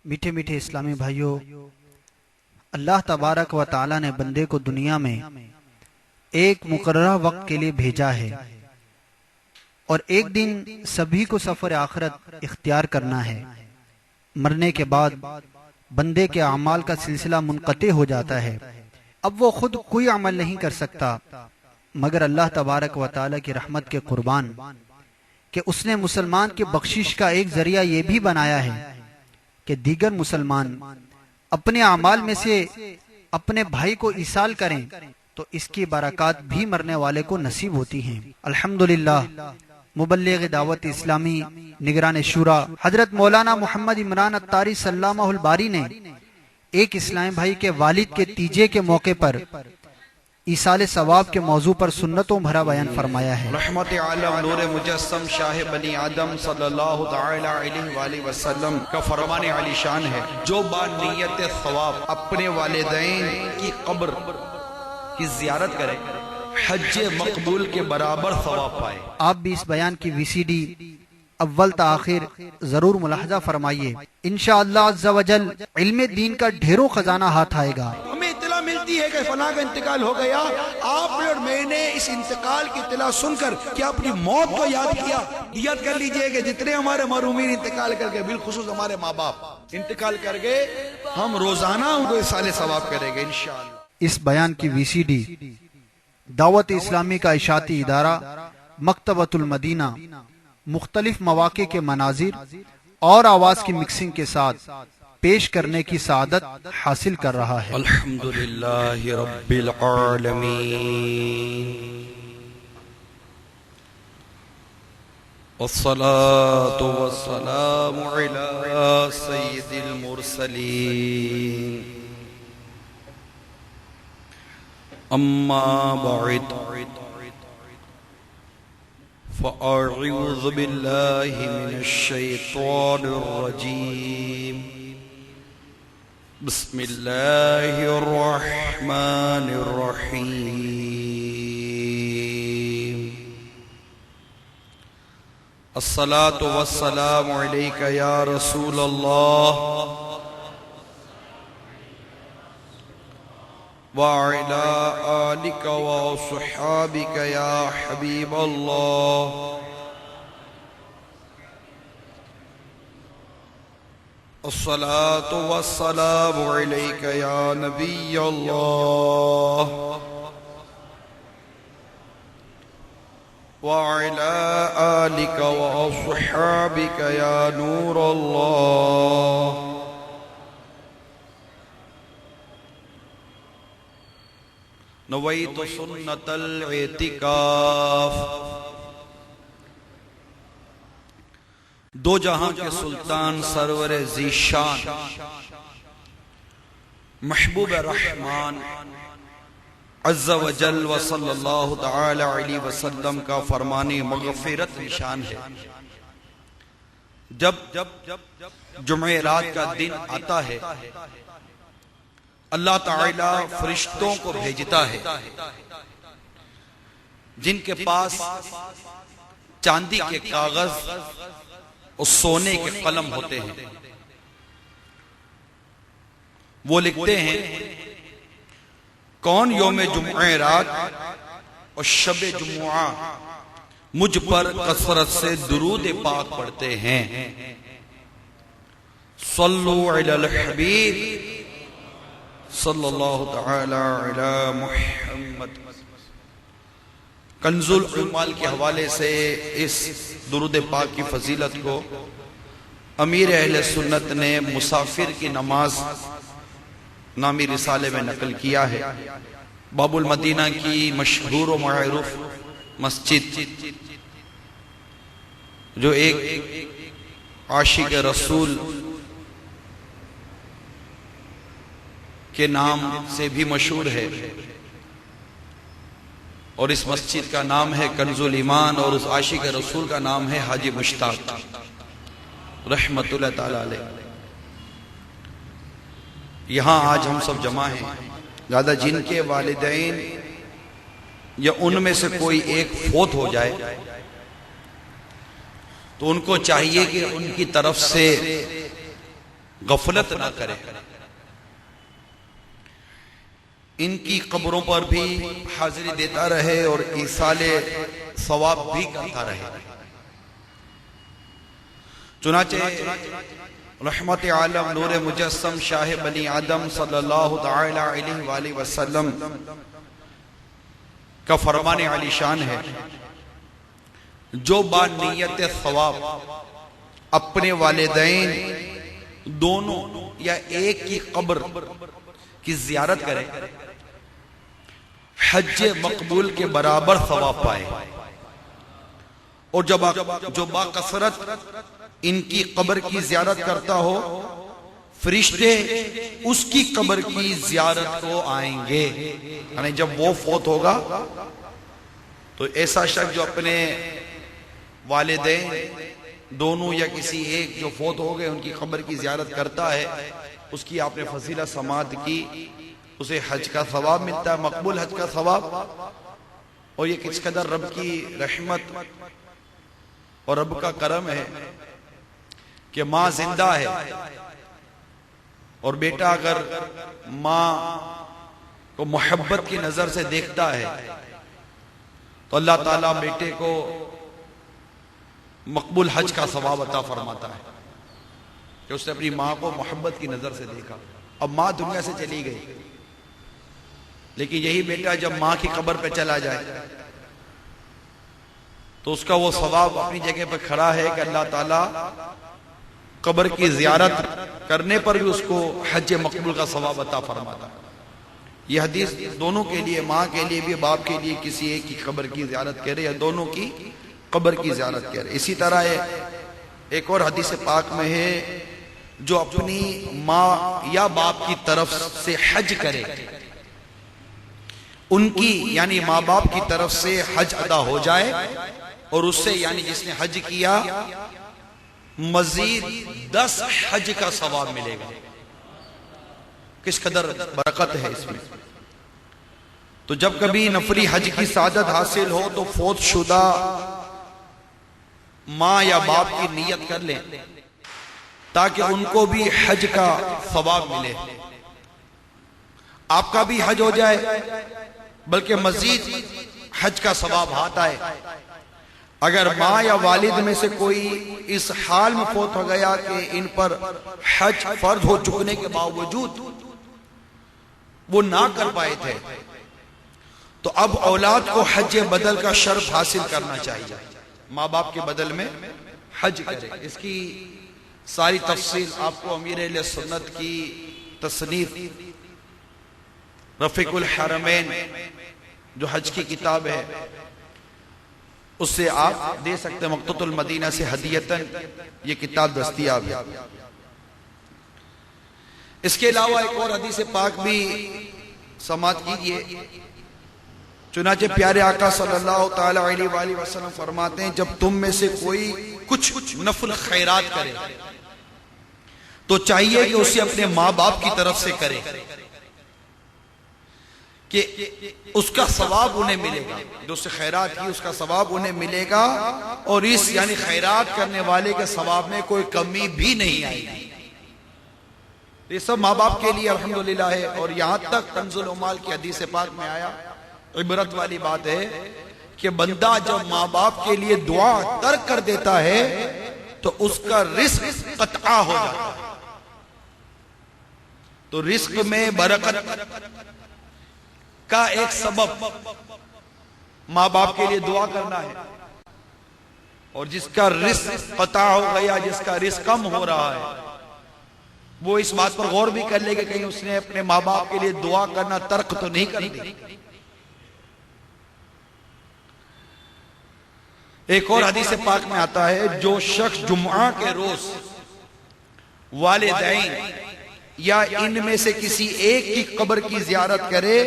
मीठे मीठे इस्लामी भाइयों, अल्लाह तबारक व ताला ने बंदे को दुनिया में एक मुकर्ररा वक्त के लिए भेजा है और एक दिन सभी को सफर आखिरत इख्तियार करना है। मरने के बाद बंदे के अमाल का सिलसिला मुनक़ते हो जाता है। अब वो खुद कोई अमल नहीं कर सकता मगर अल्लाह तबारक व ताला की रहमत के कुर्बान कि उसने मुसलमान की बख्शिश का एक जरिया ये भी बनाया है कि दीगर मुसलमान अपने अमाल में से अपने भाई को इसाल करें तो इसकी बरक़ात भी मरने वाले को नसीब होती हैं। अल्हम्दुलिल्लाह, मुबल्लिग दावत इस्लामी निगरान शूरा हजरत मौलाना मोहम्मद इमरान अत्तारी सल्लल्लाहुल बारी ने एक इस्लामी भाई के वालिद के तीजे के मौके पर ईसाले सवाब के मौजू पर सुन्नतों भरा बयान फरमाया है। रहमत आलम नूर मुजस्सम शाह बनी आदम सल्लल्लाहु तआला अलैहि वसल्लम का फरमान आलीशान है, जो बानियत सवाब अपने वालिदैन की कब्र की जियारत करे हज मकबूल के बराबर सवाब पाए। आप भी इस बयान की VCD अव्वल ता आखिर जरूर मुलाहजा फरमाइए। इंशाअल्लाह अज़्ज़ा वजल इल्मे दीन का ढेरों खजाना हाथ आएगा। हमें इत्तला मिलती है कि फलां का इंतकाल हो गया, आपने और मैंने इस इंतकाल की इत्तला सुनकर क्या अपनी मौत को याद किया? याद कर लीजिए कि जितने हमारे मरूमीन इंतकाल कर गए, बिलखुसूस हमारे माँ बाप इंतकाल कर गए, हम रोजाना उनको इसाले सवाब करेंगे इंशाअल्लाह। इस बयान की VCD दावत इस्लामी का इशाती इदारा मकतबतुल मदीना मुख्तलिफ मवाक़े के मनाजिर और आवाज की मिक्सिंग के साथ पेश करने की सआदत हासिल कर रहा है। अल्हम्दुलिल्लाहि रब्बिल आलमीन वस्सलातु वस्सलामु अला सय्यिदिल मुरसलीन अम्मा बअद फ़अऊज़ु बिल्लाहि मिनश शैतानिर रजीम बिस्मिल्लाहिर रहमानिर रहीम अस्सलातु वस्सलामु अलैका या रसूलल्लाह व अला आलिका व अस्हाबिका या हबीबल्लाह अस्सलातु वस्सलामु अलैका या नबियल्लाह व अला आलिका व अस्हाबिका या नूरल्लाह नवैतु सुन्नतल इतिकाफ। दो जहां के सुल्तान सरवर ज़ीशान महबूब रहमान अज़्ज़ा व जल व सल्लल्लाहु तआला अलैहि वसल्लम का फरमानी मग़फ़िरत निशान है। जब जुमेरात का दिन आता है, अल्लाह ताला फरिश्तों को भेजता है जिनके पास चांदी के कागज और सोने के कलम होते हैं। वो लिखते हैं कौन यौम जुमेरात और शब जुमुआ मुझ पर कसरत से दुरूद पाक पढ़ते हैं। सल्लु अलल हबीब सल्लल्लाहु तआला अला मुहम्मद। कंजुल उम्माल के हवाले से इस दुरूद पाक की फजीलत को अमीर अहले सुन्नत ने मुसाफिर की नमाज नामी रिसाले में नकल किया है। बाबुल मदीना की मशहूर व मअरूफ मस्जिद जो एक आशिक रसूल के नाम से भी मशहूर है और इस मस्जिद का नाम है कंजुल ईमान और उस आशिक रसूल का नाम है हाजी मुश्ताक रहमतुल्लाह ताला अलैह। यहाँ आज हम सब जमा हैं, ज़्यादा जिनके वालिदैन या उनमें से कोई एक फोत हो जाए तो उनको चाहिए कि उनकी तरफ से गफलत ना करे, इनकी कब्रों पर भी हाजिरी देता रहे और ईसाले सवाब भी करता रहे। चुनाचे रहमत आलम नूर मुजस्सम शाह बनी आदम सल्लल्लाहु तआला अलैहि वसल्लम का फरमान आलीशान है, जो बानियत सवाब अपने वालिदैन दोनों या एक की कब्र की जियारत करे, हज मकबूल के बराबर सवाब पाए। और जो बाकसरत इनकी कब्र की जियारत करता हो, फरिश्ते उसकी कब्र की जियारत को आएंगे। यानी जब वो फौत होगा तो ऐसा शख्स जो अपने वालिदैन दोनों या किसी एक जो फौत हो गए उनकी कब्र की जियारत करता है, उसकी आपने फजीलत समात की, उसे हज का सवाब मिलता है, मकबूल हज का सवाब। और ये किस कदर रब की रहमत और रब का करम है कि माँ जिंदा है और बेटा अगर माँ को मोहब्बत की नजर से देखता है तो अल्लाह ताला बेटे को मकबूल हज का सवाब अता फरमाता है कि उसने अपनी माँ को मोहब्बत की नजर से देखा। अब माँ दुनिया से चली गई, लेकिन यही बेटा जब माँ की कब्र पे चला जाए तो उसका वो सवाब अपनी जगह पर खड़ा है कि अल्लाह ताला कब्र की जियारत करने पर भी उसको हज मकबूल का सवाब अता फरमाता। यह हदीस दोनों के लिए, माँ के लिए भी, बाप के लिए, किसी एक की कब्र की जियारत करे या दोनों की कब्र की जियारत करे। इसी तरह एक और हदीस पाक में है, जो अपनी माँ या बाप की तरफ से हज करे, उनकी यानी माँ बाप की तरफ से हज अदा हो जाए और उससे यानी जिसने हज किया मजीद 10 हज का सवाब मिलेगा। किस कदर बरकत है इसमें। तो जब कभी नफली हज की सादत हासिल हो तो फौत शुदा माँ या बाप की नियत कर लें ताकि उनको भी हज का सवाब मिले, आपका भी हज हो जाए बल्कि मजीद हज का सवाब हाथ आए। अगर माँ या वालिद में से कोई इस हाल में फौत हो गया कि इन पर हज फर्ज हो चुकने के बावजूद वो ना कर पाए थे, तो अब औलाद को हज बदल का शर्फ हासिल करना चाहिए, माँ बाप के बदल में हज करे। इसकी सारी तफसील आपको अमीर अहले सुन्नत की तसनीफ रफीकुल हरमैन जो हज की किताब है उससे आप दे सकते हैं। मक्तुल मदीना से हदियतन ये किताब दस्तयाब है। इसके अलावा एक और हदीस पाक भी समात कीजिए। चुनाचे प्यारे आका सल्लल्लाहु ताला अलैहि वसल्लम फरमाते हैं, जब तुम में से कोई कुछ नफल खैरात करे तो चाहिए कि उसे अपने माँ बाप की तरफ से करे कि उसका सवाब उन्हें मिलेगा, जो उससे खैरात की उसका सवाब उन्हें मिलेगा और इस यानी खैरात करने वाले के सवाब में कोई कमी भी नहीं आएगी। ये सब माँ बाप के लिए अल्हम्दुलिल्लाह है। और यहां तक कंजुल उमाल की हदीस पाक में आया, इबरत वाली बात है कि बंदा जब माँ बाप के लिए दुआ तर्क कर देता है तो उसका रिस्क कतआ हो जाता है। तो रिस्क में बरकत का एक सबब माँ बाप के लिए दुआ करना है। और जिसका रिस्क कतआ हो गया, जिसका रिस्क कम हो रहा है, वो इस बात पर गौर भी कर ले कि कहीं उसने अपने माँ बाप के लिए दुआ करना तर्क तो नहीं कर दी। एक और हदीस पाक में आता है, जो शख्स जुम्आ के रोज वालिदैन या इनमें से किसी एक की कब्र की जियारत करे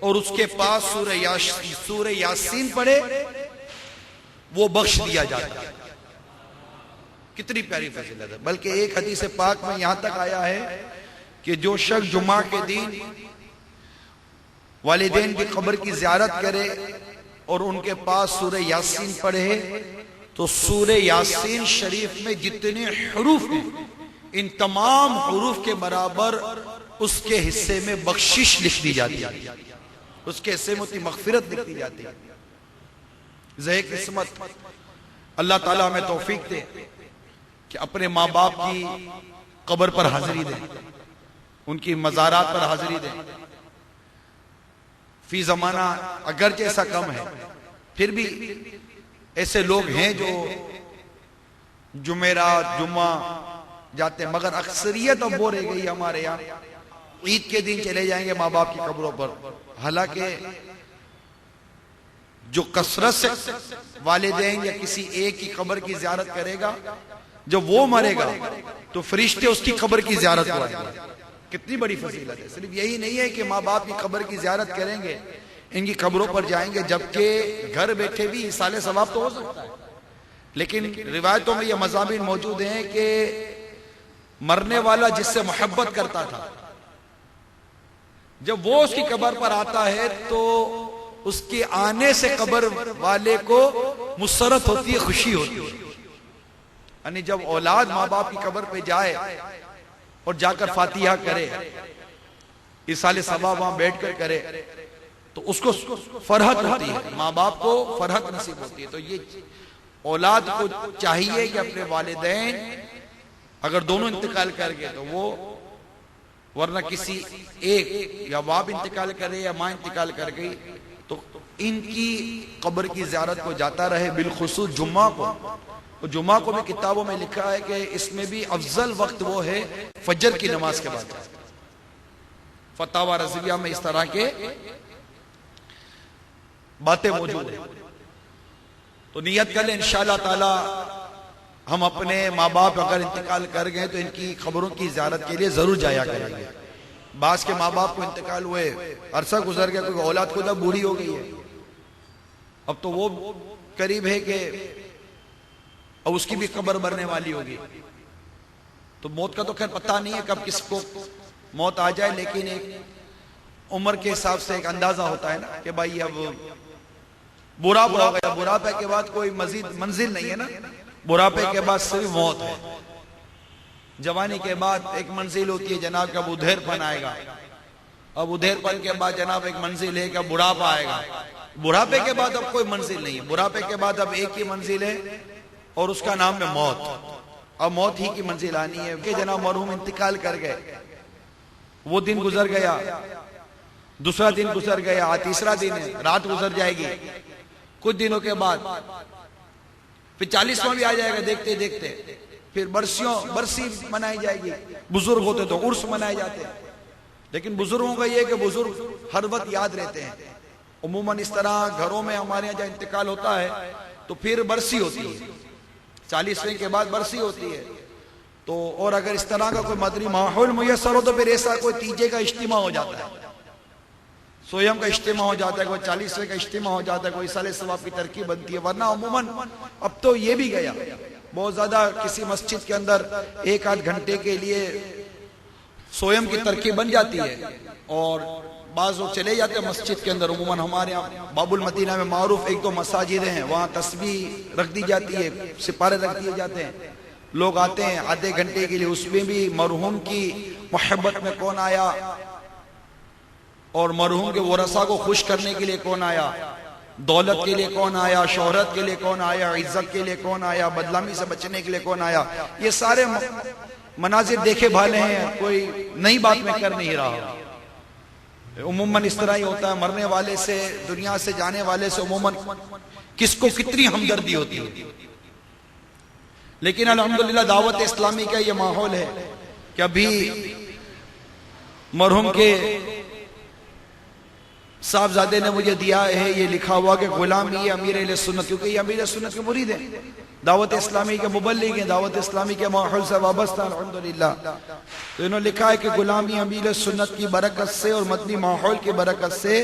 और उसके पास सूरह यासीन पढ़े, वो बख्श दिया जाता है। कितनी प्यारी फजीलत है। बल्कि एक हदीस पाक में यहां तक आया है कि जो शख्स जुम्मा के दिन वालिदैन की कब्र की जियारत करे और उनके पास सूरह यासीन पढ़े, तो सूरह यासीन शरीफ में जितने हरूफ हैं इन तमाम हुरूफ के बराबर उसके हिस्से में बख्शिश लिख दी जाती है, उसके हिस्से में उसकी मगफिरत लिख दी जाती है। ज़े किस्मत अल्लाह ताला हमें तौफीक दे कि अपने माँ बाप की कब्र पर हाजिरी दें, उनकी मज़ारात पर हाजिरी दें। फी जमाना अगरचे ऐसा कम है, फिर भी ऐसे लोग हैं जो जुमेरात जुम्मा जाते हैं, मगर अक्सरियत अब वो रह गई हमारे यहाँ ईद के दिन चले जाएंगे माँ बाप की कब्रों पर। हालांकि जो कसरत से वालिदैन या किसी एक की कब्र की ज़ियारत करेगा, जब वो मरेगा तो फरिश्ते उसकी कब्र की ज़ियारत को आएंगे। कितनी बड़ी फजीलत है। सिर्फ यही नहीं है कि माँ बाप की कब्र की ज़ियारत करेंगे, इनकी कब्रों पर जाएंगे, जबकि घर बैठे भी इसाले सवाब तो हो सकता है। लेकिन रिवायतों में यह मज़ामीन मौजूद हैं कि मरने वाला जिससे मोहब्बत करता था, जब वो उसकी कब्र पर आता है तो उसके आने से कब्र वाले को मुसरत होती है, खुशी होती है। यानी जब औलाद माँ बाप की कब्र पे जाए और जाकर फातिहा करे, इसाले सवाब वहां बैठकर करे, तो उसको फरहत होती है, माँ बाप को फरहत नसीब होती है। तो ये औलाद को चाहिए कि अपने वालिदैन अगर दोनों इंतकाल कर गए तो वो, वरना किसी एक या बाप इंतकाल करे या माँ इंतकाल कर गई तो इनकी कब्र की ज़ियारत को जाता रहे, बिलखुसूस जुम्मा को। तो जुम्मा को भी किताबों में लिखा है कि इसमें भी अफजल वक्त वो है फजर की नमाज के बाद। फतावा रज़विया में इस तरह के बातें मौजूद है। तो नियत कर ले इंशाअल्लाह ताला हम अपने माँ बाप अगर इंतकाल कर गए तो इनकी खबरों की ज़ियारत के लिए जरूर जाया करेंगे। बास के माँ बाप को इंतकाल हुए, अरसा गुजर गया, कोई औलाद खुदा बूढ़ी हो गई है, अब तो वो करीब है कि अब उसकी भी कब्र भरने वाली होगी। तो मौत का तो खैर पता नहीं है कब किसको मौत आ जाए, लेकिन एक उम्र के हिसाब से एक अंदाजा होता है ना कि भाई अब बुढ़ापा हो गया, बुढ़ापे के बाद कोई मजीद मंजिल नहीं है ना, बुढ़ापे के बाद सिर्फ मौत है। जवानी के बाद एक मंजिल होती है जनाब का उधेरपन आएगा, अब उधेरपन के बाद जनाब एक मंजिल है कि बुढ़ापा आएगा, बुढ़ापे के बाद अब कोई मंजिल नहीं है, बुढ़ापे के बाद अब एक ही मंजिल है और उसका नाम है मौत। अब मौत ही की मंजिल आनी है कि जनाब मरहूम इंतकाल कर गए, वो दिन गुजर गया, दूसरा दिन गुजर गया, तीसरा दिन है, रात गुजर जाएगी, कुछ दिनों के बाद फिर 40वां भी आ जाएगा, देखते देखते फिर बरसी मनाई जाएगी। बुजुर्ग होते तो उर्स मनाए जाते हैं, लेकिन बुजुर्गों का यह कि बुजुर्ग हर वक्त याद रहते हैं। उमूमन इस तरह घरों में हमारे यहाँ जब इंतकाल होता है तो फिर बरसी होती है, 40वें के बाद बरसी होती है। तो और अगर इस तरह का कोई मदनी माहौल मुयस्सर हो तो फिर ऐसा कोई तीजे का इज्तिमा हो जाता है, सोयम का इज्तिमा हो जाता है, कोई 40वें का इज्तिमा हो जाता है, कोई साले सवाब की तरकीब बनती है। वरना अमूमन अब तो ये भी गया बहुत ज्यादा, किसी मस्जिद के अंदर एक आध घंटे के लिए सोयम की तरकीब बन जाती है और बाज लोग चले जाते हैं मस्जिद के अंदर। अमूमन हमारे यहाँ बाबुल मदीना में मारूफ एक दो मसाजिदें हैं, वहाँ तस्बीह रख दी जाती है, सिपारे रख दिए जाते हैं, लोग आते हैं आधे घंटे के लिए। उसमें भी मरहूम की मोहब्बत में कौन आया और मरहूम के वरसा को खुश करने के लिए कौन आया, दौलत के लिए कौन आया, शोहरत के लिए कौन आया, इज्जत के लिए कौन आया, बदनामी से बचने के लिए कौन आया, ये सारे मनाजिर देखे भाले हैं, कोई नई बात में कर नहीं रहा। उमूमन इस तरह ही होता है, मरने वाले से, दुनिया से जाने वाले से उमूमन किसको कितनी हमदर्दी होती है। लेकिन अल्हम्दुलिल्लाह दावत इस्लामी का ये माहौल है कि अभी मरहूम के साहबजादे ने मुझे दिया है ये लिखा हुआ कि गुलाम ये अमीर सुन्नत, क्योंकि ये अमीर सुन्नत के मुरीद हैं, दावत इस्लामी के मुबल्लिग हैं, दावत इस्लामी के माहौल से वाबस्ता अल्हम्दुलिल्लाह। तो इन्होंने लिखा है कि गुलामी अमीर सुन्नत की बरकत से और मदनी माहौल की बरकत से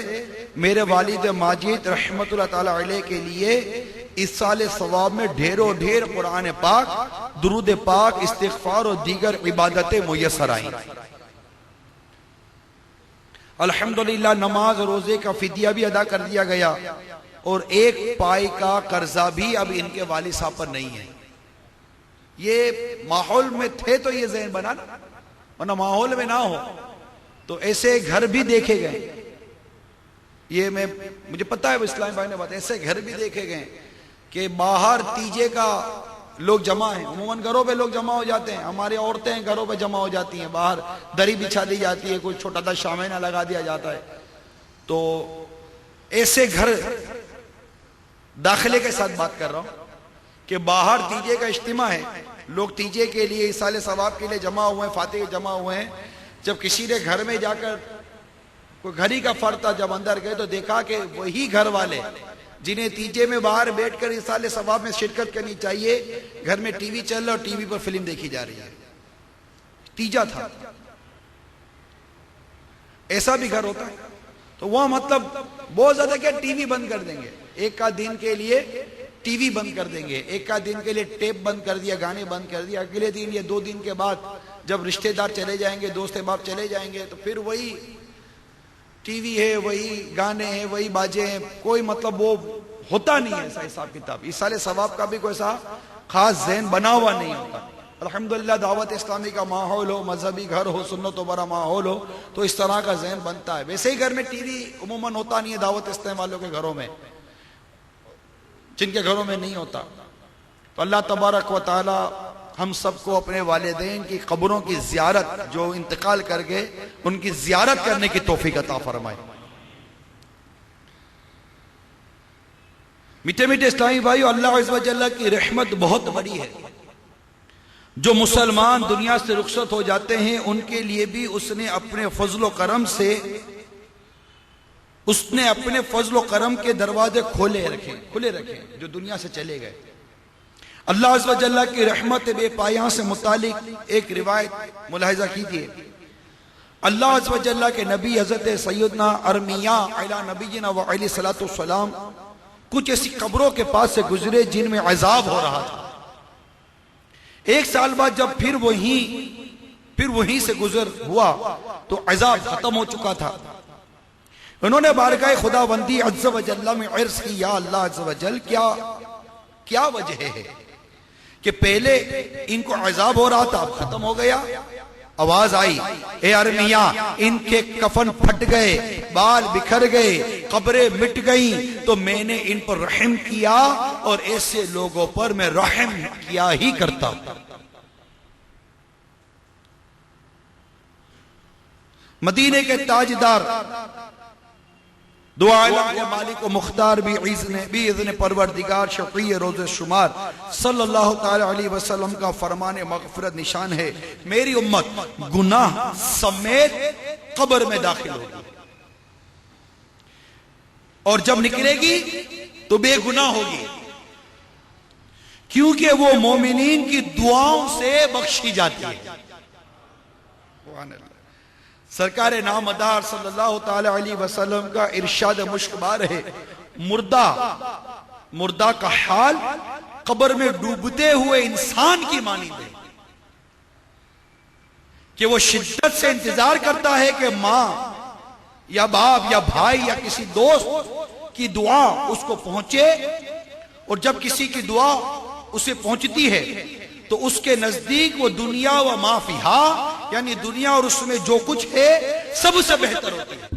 मेरे वालिद माजिद रहमतुल्लाह ताला अलैह के लिए इस साल सवाब में ढेरों ढेर कुरान पाक, दुरूद पाक, इस्तिग़फ़ार और दीगर इबादतें मुयस्सर आई। अल्हम्दुलिल्लाह नमाज रोजे का फिदिया भी अदा कर दिया गया और एक पाई का कर्जा भी अब इनके वालिद साहब पर नहीं है। ये माहौल में थे तो ये ज़हन बना ना, वरना माहौल में ना हो तो ऐसे घर भी देखे गए। ये मुझे पता है इस्लामी भाई ने बात, ऐसे घर भी देखे गए कि बाहर तीजे का लोग जमा हैं। अमूमन घरों पे लोग जमा हो जाते हैं, हमारी औरतें घरों पे जमा हो जाती हैं, बाहर दरी बिछा दी जाती है, कोई छोटा सा शामियाना लगा दिया जाता है। तो ऐसे घर दाखिले के साथ बात कर रहा हूं कि बाहर तीजे का इज्तिमा है, लोग तीजे के लिए इसाले सवाब के लिए जमा हुए हैं, फातिह जमा हुए हैं। जब किसी ने घर में जाकर कोई घड़ी का फर्ज था, जब अंदर गए तो देखा कि वही घर वाले जिन्हें तीजे में बाहर बैठकर इसाले सवाब में शिरकत करनी चाहिए, घर में टीवी चल रहा और टीवी पर फिल्म देखी जा रही है। तीजा था, ऐसा भी घर होता है। तो वह मतलब बहुत ज्यादा क्या, टीवी बंद कर देंगे, एक आध दिन के लिए टीवी बंद कर देंगे, एक आध दिन के लिए टेप बंद कर दिया, गाने बंद कर दिया। अगले दिन या 2 दिन के बाद जब रिश्तेदार चले जाएंगे, दोस्त अहबाब चले जाएंगे, तो फिर वही टीवी है, वही गाने हैं, वही बाजे हैं, कोई मतलब वो होता नहीं है ऐसा हिसाब किताब। इस साले सवाब का भी कोई ऐसा खास ज़हन बना हुआ नहीं होता। अल्हम्दुलिल्लाह दावत इस्लामी का माहौल हो, मजहबी घर हो, सुन्नत व बरा माहौल हो तो इस तरह का ज़हन बनता है। वैसे ही घर में टीवी उमूमन होता नहीं है दावत इस्लाम वालों के घरों में, जिनके घरों में नहीं होता। तो अल्लाह तबारक व तआला हम सबको अपने वालिदैन की कब्रों की ज़ियारत, जो इंतकाल कर गए, उनकी ज़ियारत करने की तौफीक अता फरमाए। मीठे मीठे इस्लामी भाई, अल्लाह अज़्ज़ व जल्ल की रहमत बहुत बड़ी है। जो मुसलमान दुनिया से रुखसत हो जाते हैं उनके लिए भी उसने अपने फजलो करम से, उसने अपने फजलो करम के दरवाजे खुले रखे जो दुनिया से चले गए। अल्लाह अज़्ज़ व जल्ल की रहमत बेपाया से मुतालिक एक रिवायत मुलाहिजा कीजिए। अल्लाह अज़्ज़ व जल्ल के नबी हज़रत सैयदना अरमिया अला नबीना व अलैहि सलातो सलाम कुछ ऐसी कब्रों के पास से गुजरे जिनमें अज़ाब हो रहा था। एक साल बाद जब फिर वहीं से गुजर हुआ तो अज़ाब खत्म हो चुका था। उन्होंने बारगाह खुदाबंदी अज़्ज़ व जल्ल में अर्ज़ की, या अल्लाह अज़्ज़ व जल्ल, क्या वजह है कि पहले इनको अज़ाब हो रहा था, अब खत्म हो गया। आवाज आई, ए अरमिया, इनके कफन फट गए, बाल बिखर गए, कब्रें मिट गई, तो मैंने इन पर रहम किया और ऐसे लोगों पर मैं रहम किया ही करता हूं। मदीने के ताजदार दुआ आलम के मालिक व मुख्तार भी इज़्न परवरदिगार शफ़ी रोज़े शुमार सल्लल्लाहु ताला अलैहि वसल्लम का फरमाने मग़फ़िरत निशान है, मेरी उम्मत गुनाह समेत कब्र में दाखिल होगी और जब निकलेगी तो बेगुनाह होगी, क्योंकि वो मोमिनीन की दुआओं से बख्शी जाती है। सरकार नामदार सल्लल्लाहु ताला अलैहि वसल्लम का इरशाद मुश्तबार है, मुर्दा का हाल कब्र में डूबते हुए इंसान की मानिंद है कि वो शिद्दत से इंतजार करता है कि मां या बाप या भाई या किसी दोस्त की दुआ उसको पहुंचे, और जब किसी की दुआ उसे पहुंचती है तो उसके नजदीक वो दुनिया व माफिहा, यानी दुनिया और उसमें जो कुछ है सबसे बेहतर होती है।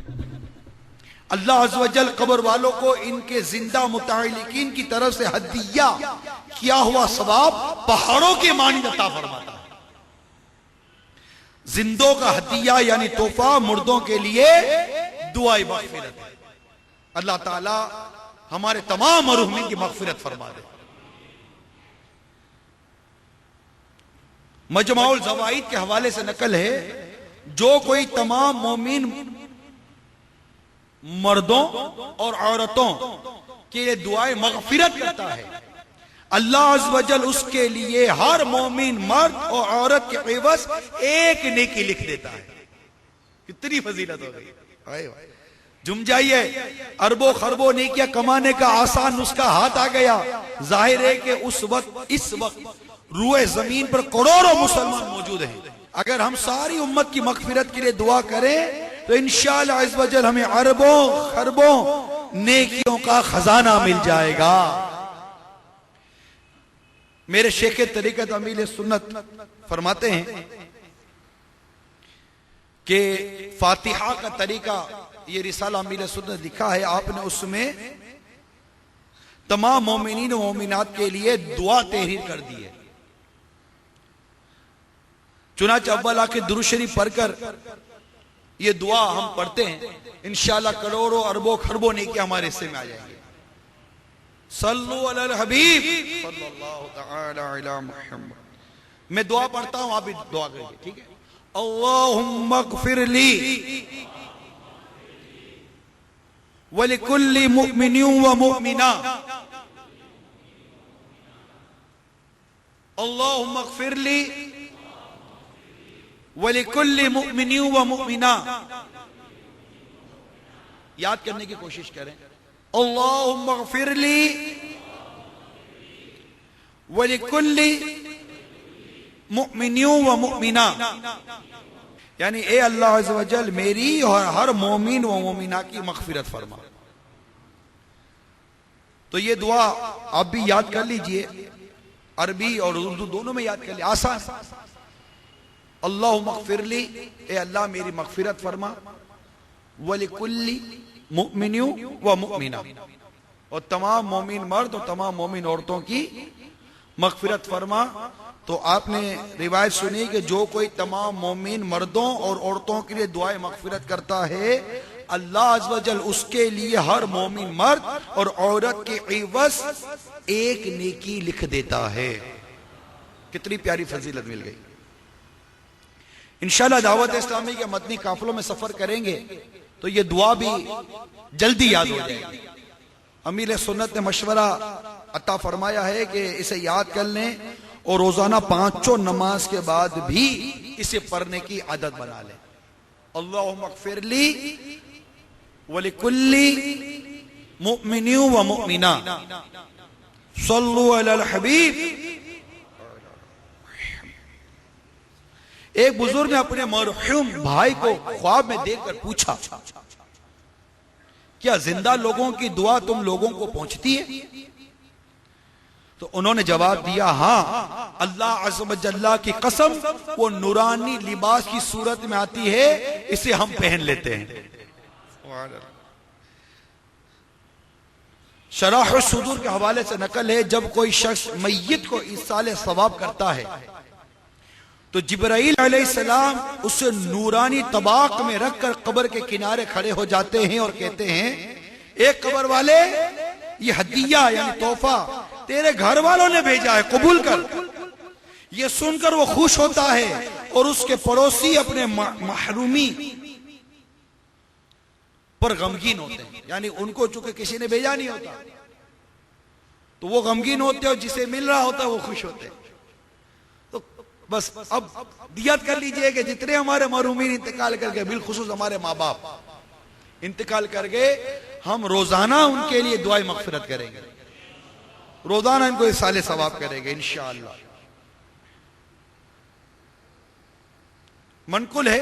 अल्लाह अज़्ज़ व जल कब्र वालों को इनके जिंदा मुतालिकीन की तरफ से हदिया किया हुआ सवाब पहाड़ों के मानिंद अता फरमाता है। जिंदों का हदिया यानी तोहफा मुर्दों के लिए दुआए मग़फ़िरत है। अल्लाह ताला हमारे तमाम मरहूमीन की मग़फ़िरत फरमा दे। मजमाउल ज़वाइद के हवाले से नकल है, जो कोई तमाम मोमिन मर्दों और औरतों के लिए दुआए मग़फ़िरत करता है, अल्लाह अज़्ज़ व जल उसके लिए हर मोमिन मर्द और औरत के एवज़ एक नेकी लिख देता है। कितनी फजीलत हो गई, जुम जाइए। अरबों खरबों नेकियां कमाने का आसान नुस्खा हाथ आ गया। जाहिर है कि इस वक्त रूए जमीन पर करोड़ों मुसलमान मौजूद हैं। अगर हम सारी उम्मत की मग़फ़िरत के लिए दुआ करें तो इंशाअल्लाह अज़्ज़ व जल हमें अरबों खरबों नेकियों का खजाना मिल जाएगा। मेरे शेख तरीक़त अमील सुन्नत फरमाते हैं कि फातिहा का तरीका, ये रिसाला अमील सुन्नत लिखा है आपने, उसमें तमाम मोमिनीन व मोमिनात के लिए दुआ तहरीर कर दी है। चुनांचे अव्वल आके दुरूद शरीफ पढ़कर ये दुआ हम पढ़ते हैं, इंशाअल्लाह करोड़ों अरबों खरबों नेकी हमारे हिस्से में आ जाएंगे। सल्लु अलल हबीब सल्लल्लाहु तआला अला मुहम्मद। मैं दुआ पढ़ता हूं, आप भी दुआ करिए, ठीक है। अल्लाहुम्मा अग़फिरली वलिकुल्लि मुमिनिन व मुमिना, अल्लाहुम्मा अग़फिरली वलिकुल्लि मुमिनिन व मुमिना। याद करने की कोशिश करें। अल्लाहुम्मा अग़फिरली वलिकुल्लि मुमिनिन व मुमिना, यानी ए अल्लाह अज़्ज़ व जल मेरी और हर मोमिन व मोमिना की मग़फ़िरत फरमा। तो ये दुआ आप भी याद कर लीजिए, अरबी और उर्दू दोनों में याद कर लीजिए, आसान। अल्लाहुम्मा अग़फिरली, ए अल्लाह मेरी मग़फ़िरत फरमा, वलिकुल्लि मुमिनिन व मुमिना, और तमाम मोमिन मर्द और तमाम मोमिन औरतों की मग़फ़िरत फरमा। तो आपने रिवायत सुनी कि जो कोई तमाम मोमिन मर्दों और औरतों के लिए दुआए मग़फ़िरत करता है, अल्लाह अज़्ज़ व जल उसके लिए हर मोमिन मर्द और औरत के इवज़ एक नेकी लिख देता है। कितनी प्यारी फजीलत मिल गई। इंशाअल्लाह दावत इस्लामी के मदनी काफिलों में सफर करेंगे तो ये दुआ भी जल्दी याद हो जाएगी। अमीर सुन्नत ने मशवरा अता फरमाया है कि इसे याद कर लें और रोजाना पांचों नमाज के बाद भी इसे पढ़ने की आदत बना लें। अल्लाहुम्मा अग़फिरली वलिकुल्लि मुमिनिन व मुमिना, सल्लु अलल हबीब। एक बुजुर्ग ने अपने मरहूम भाई को ख्वाब में देखकर पूछा, क्या जिंदा लोगों की दुआ तुम लोगों को पहुंचती है? तो उन्होंने जवाब दिया, हाँ, अल्लाह अज़्ज़ व जल्ला की कसम, वो नूरानी लिबास की सूरत में आती है, इसे हम पहन लेते हैं। शरह सुदूर के हवाले से नकल है, जब कोई शख्स मय्यत को इसाले सवाब करता है तो जिब्राईल अलैहिस्सलाम उसे नूरानी तबाक में रखकर कब्र के किनारे खड़े हो जाते हैं और कहते हैं, एक कब्र वाले, ये हदिया यानी तोहफा तेरे घर वालों ने भेजा है, कबूल कर। ये सुनकर वो खुश होता है और उसके पड़ोसी अपने महरूमी पर गमगीन होते हैं, यानी उनको चूंकि किसी ने भेजा नहीं होता तो वो गमगीन होते और जिसे मिल रहा होता है वो खुश होते हैं। तो बस अब दियत कर लीजिए कि जितने हमारे महरूमीन इंतकाल कर गए, बिलखुसूस हमारे माँ बाप इंतकाल कर गए, हम रोजाना उनके लिए दुआए मग़फ़िरत करेंगे, रोजाना इनको इसाले सवाब करेंगे इंशाअल्लाह। मनकुल है,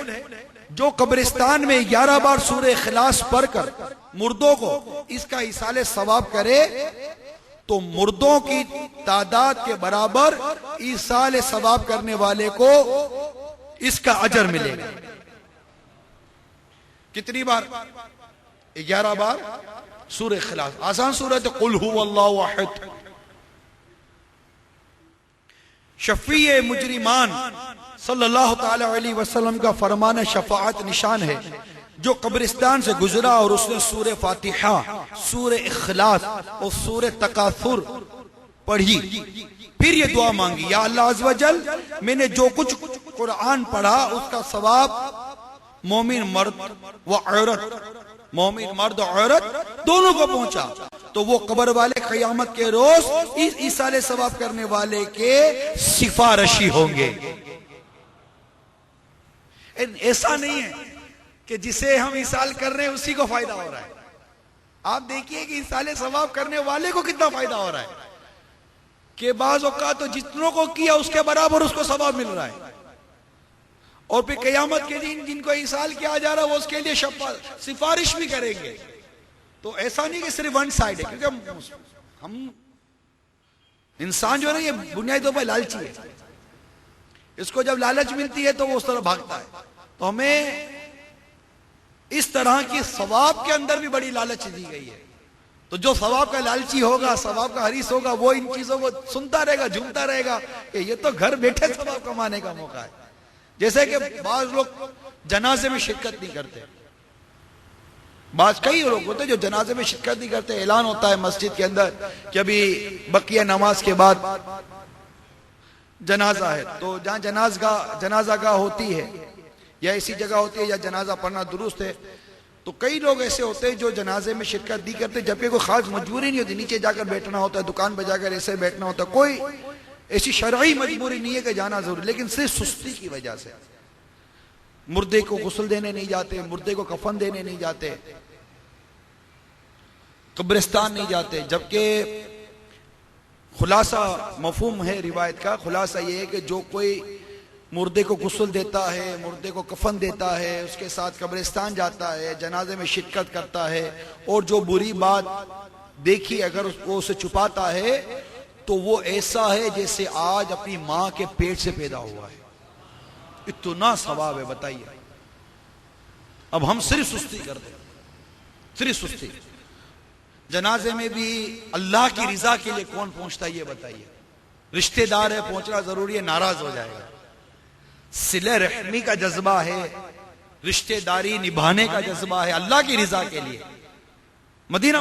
जो कब्रिस्तान में 11 बार सूरह इखलास पढ़कर मुर्दों को इसका इसाले सवाब करे तो मुर्दों की तादाद के बराबर इसाले सवाब करने वाले को इसका अजर मिलेगा। कितनी बार? 11 बार सूरह इखलास। आसान सूरत कुल हुवल्लाहु अहद। शफीए मुजरिमान सल्लल्लाहु ताला अलैहि वसल्लम का फरमान शफाअत निशान है, जो कब्रिस्तान से गुजरा और उसने सूरह फातिहा, सूरह इखलास और सूरह तकासुर पढ़ी, फिर ये दुआ मांगी, या अल्लाह अज़्ज़ व जल, मैंने जो कुछ कुरान पढ़ा उसका सवाब मोमिन मर्द व औरत, मोमिन मर्द और औरत दोनों को पहुंचा, तो वो कब्र वाले क़यामत के रोज इस इसाले सवाब करने वाले के सिफारशी होंगे। ऐसा नहीं है कि जिसे हम इसाल कर रहे हैं उसी को फायदा हो रहा है। आप देखिए कि इसाले सवाब करने वाले को कितना फायदा हो रहा है, कि बाज़ औक़ात तो जितनों को किया उसके बराबर उसको सवाब मिल रहा है, और फिर क़यामत के दिन जिनको इसाल किया जा रहा है वो उसके लिए सिफारिश भी करेंगे। तो ऐसा नहीं कि सिर्फ वन साइड है, क्योंकि हम इंसान जो है ना ये बुनियादी तौर पर लालची है, इसको जब लालच मिलती है तो वो उस तरह भागता है। तो हमें इस तरह की सवाब के अंदर भी बड़ी लालच दी गई है। तो जो सवाब का लालची होगा, सवाब का हरीस होगा, वो इन चीजों को सुनता रहेगा, झूमता रहेगा कि ये तो घर बैठे सवाब कमाने का मौका है। जैसे कि बाज लोग जनाजे में शिरकत नहीं करते, कई लोग होते हैं जो जनाजे में शिरकत नहीं करते। ऐलान होता है मस्जिद के अंदर कि अभी बकिया नमाज के बाद जनाजा है, तो जहां जनाजा गाह होती है या ऐसी जगह होती है या जनाजा पढ़ना दुरुस्त है, तो कई लोग ऐसे होते हैं जो जनाजे में शिरकत नहीं करते, जबकि कोई खास मजबूरी नहीं होती, नीचे जाकर बैठना होता है, दुकान पर जाकर ऐसे बैठना होता है, कोई ऐसी शरई मजबूरी नहीं है कि जाना जरूरी, लेकिन सिर्फ सुस्ती की वजह से मुर्दे को गुस्ल देने नहीं जाते, मुर्दे को कफन देने नहीं जाते, कब्रिस्तान नहीं जाते। जबकि खुलासा मफहूम है रिवायत का, खुलासा यह है कि जो कोई मुर्दे को गुस्ल देता है, मुर्दे को कफन देता है, उसके साथ कब्रिस्तान जाता है, जनाजे में शिरकत करता है और जो बुरी बात देखी अगर उसको उसे छुपाता है, तो वो ऐसा है जैसे आज अपनी मां के पेट से पैदा हुआ है। इतना सवाब है, बताइए। अब हम सिर्फ सुस्ती करते, सिर्फ सुस्ती। जनाजे में भी अल्लाह की रिजा के लिए कौन पहुंचता है ये बताइए। रिश्तेदार है, पहुंचना जरूरी है, नाराज हो जाएगा। सिले रहमी का जज्बा है, रिश्तेदारी निभाने का जज्बा है अल्लाह की रिजा के लिए, मदीना।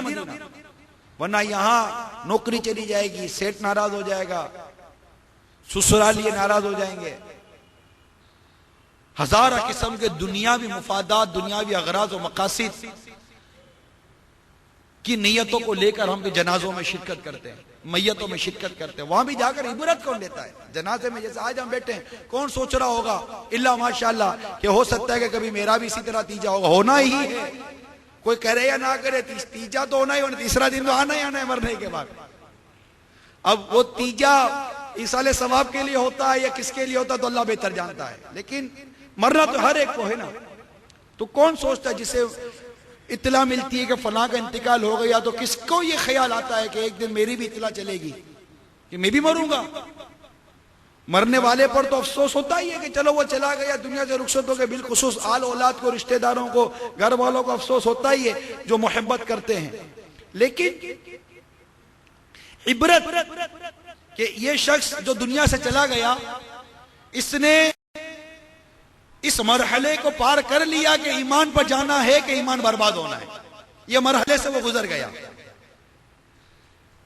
वरना यहां नौकरी चली जाएगी, सेठ नाराज हो जाएगा, ससुरालिये नाराज हो जाएंगे, हजार किस्म के दुनियावी मुफादात, दुनियावी अगराज और मकासिद की नीयतों को लेकर हम भी जनाजों में शिरकत करते हैं, मैयतों में शिरकत करते हैं। वहां भी जाकर इबरत कौन लेता है? जनाजे में जैसे आज हम बैठे हैं, कौन सोच रहा होगा इल्ला माशाअल्लाह कि हो सकता है कि कभी मेरा भी इसी तरह तीजा होगा। होना ही है, कोई करे या ना करे, तीजा तो होना ही होना, तीसरा दिन तो आना ही आना है मरने के बाद। अब वो तीजा इस साले सवाब के लिए होता है या किसके लिए होता है तो अल्लाह बेहतर जानता है, लेकिन मरना तो हर एक को है ना। तो कौन सोचता है जिसे इत्तला मिलती है कि फलां का इंतकाल हो गया, तो किसको ये ख्याल आता है कि एक दिन मेरी भी इत्तला चलेगी कि मैं भी मरूंगा। मरने वाले पर तो अफसोस होता ही है कि चलो वो चला गया, दुनिया से रुखसत हो गए, बिलखुसूस आल औलाद को, रिश्तेदारों को, घर वालों को अफसोस होता ही है जो मोहब्बत करते हैं। लेकिन इबरत कि ये शख्स जो दुनिया से चला गया, इसने इस मरहले को पार कर लिया कि ईमान पर जाना है कि ईमान बर्बाद होना है। यह मरहले से वो गुजर गया।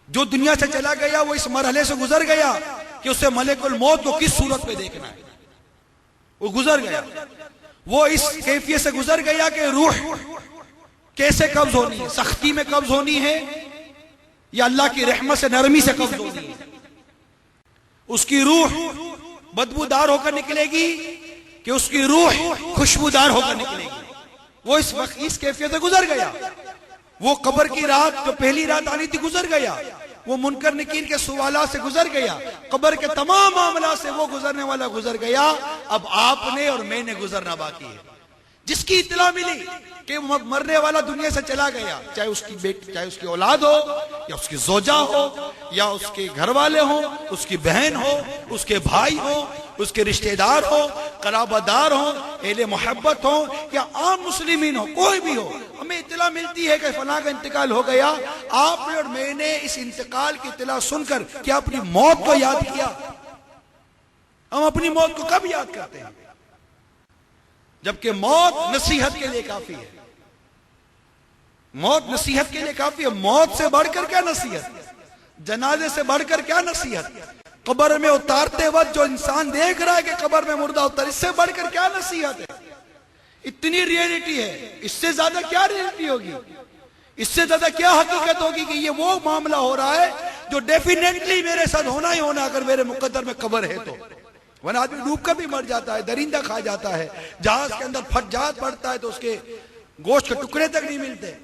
जो दुनिया से चला गया वो इस मरहले से गुजर गया कि उसे मलेकुल मौत को किस सूरत में देखना है, वो गुजर गया। वो इस कैफियत से गुजर गया कि रूह कैसे कब्ज होनी है, सख्ती में कब्ज होनी है या अल्लाह की रहमत से नरमी से कब्ज होनी है। उसकी रूह बदबूदार होकर निकलेगी कि उसकी रूह खुशबूदार होकर निकलेगी। वो इस कैफियत से गुजर गया। वो कब्र की रात जो पहली रात आनी थी गुजर गया। वो मुनकर नकीर के सवालात से गुजर गया। कब्र के तमाम मामला से वो गुजरने वाला गुजर गया। अब आपने और मैंने गुजरना बाकी है। जिसकी इत्तला मिली कि मरने वाला दुनिया से चला गया, चाहे उसकी बेटी, चाहे उसकी औलाद हो या उसकी जोजा हो या उसके घर वाले हो, उसकी बहन हो, उसके भाई हो, उसके रिश्तेदार हो, कराबादार हो, अहले मोहब्बत हो या आम मुस्लिमीन हो, कोई भी हो, हमें इत्तला मिलती है कि फलां का इंतकाल हो गया। आपने और मैंने इस इंतकाल की इत्तला सुनकर क्या अपनी मौत को याद किया? हम अपनी मौत को कब याद करते हैं? जबकि मौत नसीहत के लिए काफी है। मौत नसीहत के लिए काफी है। मौत से बढ़कर क्या नसीहत, जनाजे से बढ़कर क्या नसीहत, कब्र में उतारते वक्त जो इंसान देख रहा है कि कब्र में मुर्दा उतर, इससे बढ़कर क्या नसीहत है? इतनी रियलिटी है, इससे ज्यादा क्या रियलिटी होगी? इससे ज्यादा क्या हकीकत होगी कि ये वो मामला हो रहा है जो डेफिनेटली मेरे साथ होना ही होना अगर मेरे मुकद्दर में कब्र है तो। वरना आदमी डूब कर भी मर जाता है, दरिंदा खा जाता है, जहाज के अंदर फटजात पड़ता है तो उसके गोश्त के टुकड़े तक नहीं मिलते।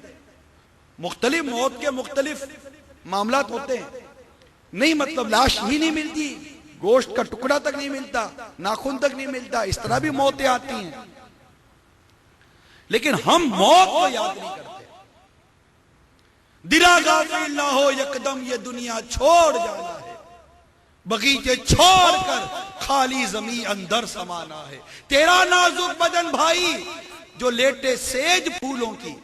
मुख्तलिफ मौत के मुख्तलिफ मामलात होते हैं। नहीं मतलब लाश ही नहीं मिलती, गोश्त का टुकड़ा तक नहीं मिलता, नाखून तक नहीं मिलता, इस तरह भी मौतें आती हैं। लेकिन हम मौत को याद नहीं करते। दिला गाफिल ना हो यकदम ये दुनिया छोड़ जाना है। बगीचे छोड़कर खाली जमी अंदर समाना है। तेरा नाजुक बदन भाई जो लेटे सेज फूलों की,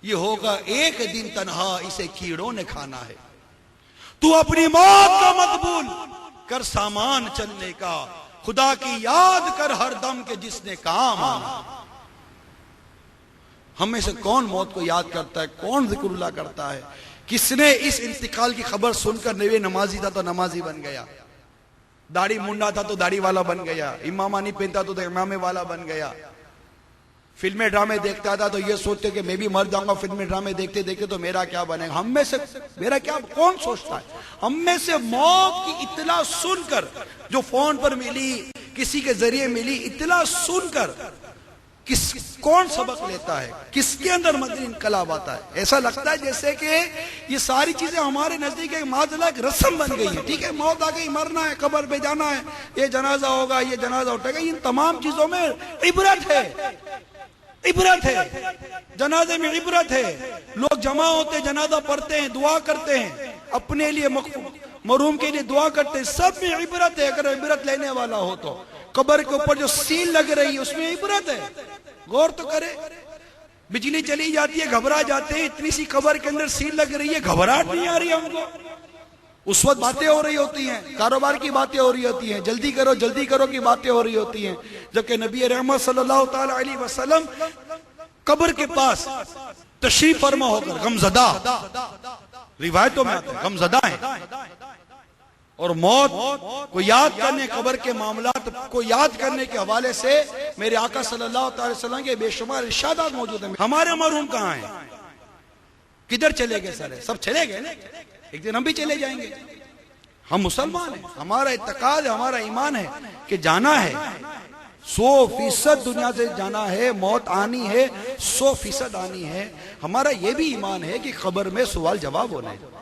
ये होगा एक दिन तन्हा, इसे कीड़ों ने खाना है। तू अपनी मौत का मकबूल कर सामान चलने का, खुदा की याद कर हर दम के जिसने काम आना। हम में से कौन मौत को याद करता है, कौन जिक्रुल्लाह करता है? किसने इस इंतकाल की खबर सुनकर नवे नमाजी था तो नमाजी बन गया, दाढ़ी मुंडा था तो दाढ़ी वाला बन गया, इमामा नहीं पहनता तो इमामे वाला बन गया, फिल्में ड्रामे देखता था तो ये सोचते कि मैं भी मर जाऊंगा फिल्में ड्रामे देखते देखते तो मेरा क्या बनेगा। हम में से मेरा क्या कौन सोचता है? हम में से मौत की इत्तला सुनकर, जो फोन पर मिली, किसी के जरिए मिली, इत्तला सुनकर कौन सबक लेता है? किसके अंदर मदनी इनकलाब आता है? ऐसा लगता है जैसे कि ये सारी चीजें हमारे नजदीक एक माजला एक रस्म बन गई है। ठीक है, मौत आ गई, मरना है, कब्र पे जाना है, ये जनाजा होगा, ये जनाजा उठेगा, इन तमाम चीजों में इबरत है, इबरत है, जनाजे में इबरत है। लोग जमा होते, जनाजा पढ़ते हैं, दुआ करते हैं, अपने लिए मरूम के लिए दुआ करते हैं, सब में इबरत है। अगर इबरत लेने वाला हो तो कब्र के ऊपर जो सील लग रही है उसमें इबरत है। गौर तो करे, बिजली चली जाती है घबरा जाते हैं, इतनी सी कब्र के अंदर सील लग रही है, घबराहट नहीं आ रही है हमको। उस वक्त बातें हो रही होती हैं, कारोबार की बातें हो रही होती हैं, जल्दी करो की बातें हो रही होती हैं। जबकि नबी रहमत सल्लल्लाहु ताला अलैहि वसल्लम कब्र के पास तशरीफ फरमा होकर गमजदा, रिवायतों में आता है गमजदा है, और मौत को याद करने, कब्र के मामलात को याद करने के हवाले से मेरे आका सल्लल्लाहु अलैहि वसल्लम के बेशुमार इरशादात मौजूद हैं। हमारे मरहूम कहाँ हैं? किधर चले गए? सारे सब चले गए ना, एक दिन हम भी चले जाएंगे। हम मुसलमान हैं, हमारा इत्तेकाद है, हमारा ईमान है कि जाना है, 100% दुनिया से जाना है, मौत आनी है, 100% आनी है। हमारा यह भी ईमान है कि खबर में सवाल जवाब होना है,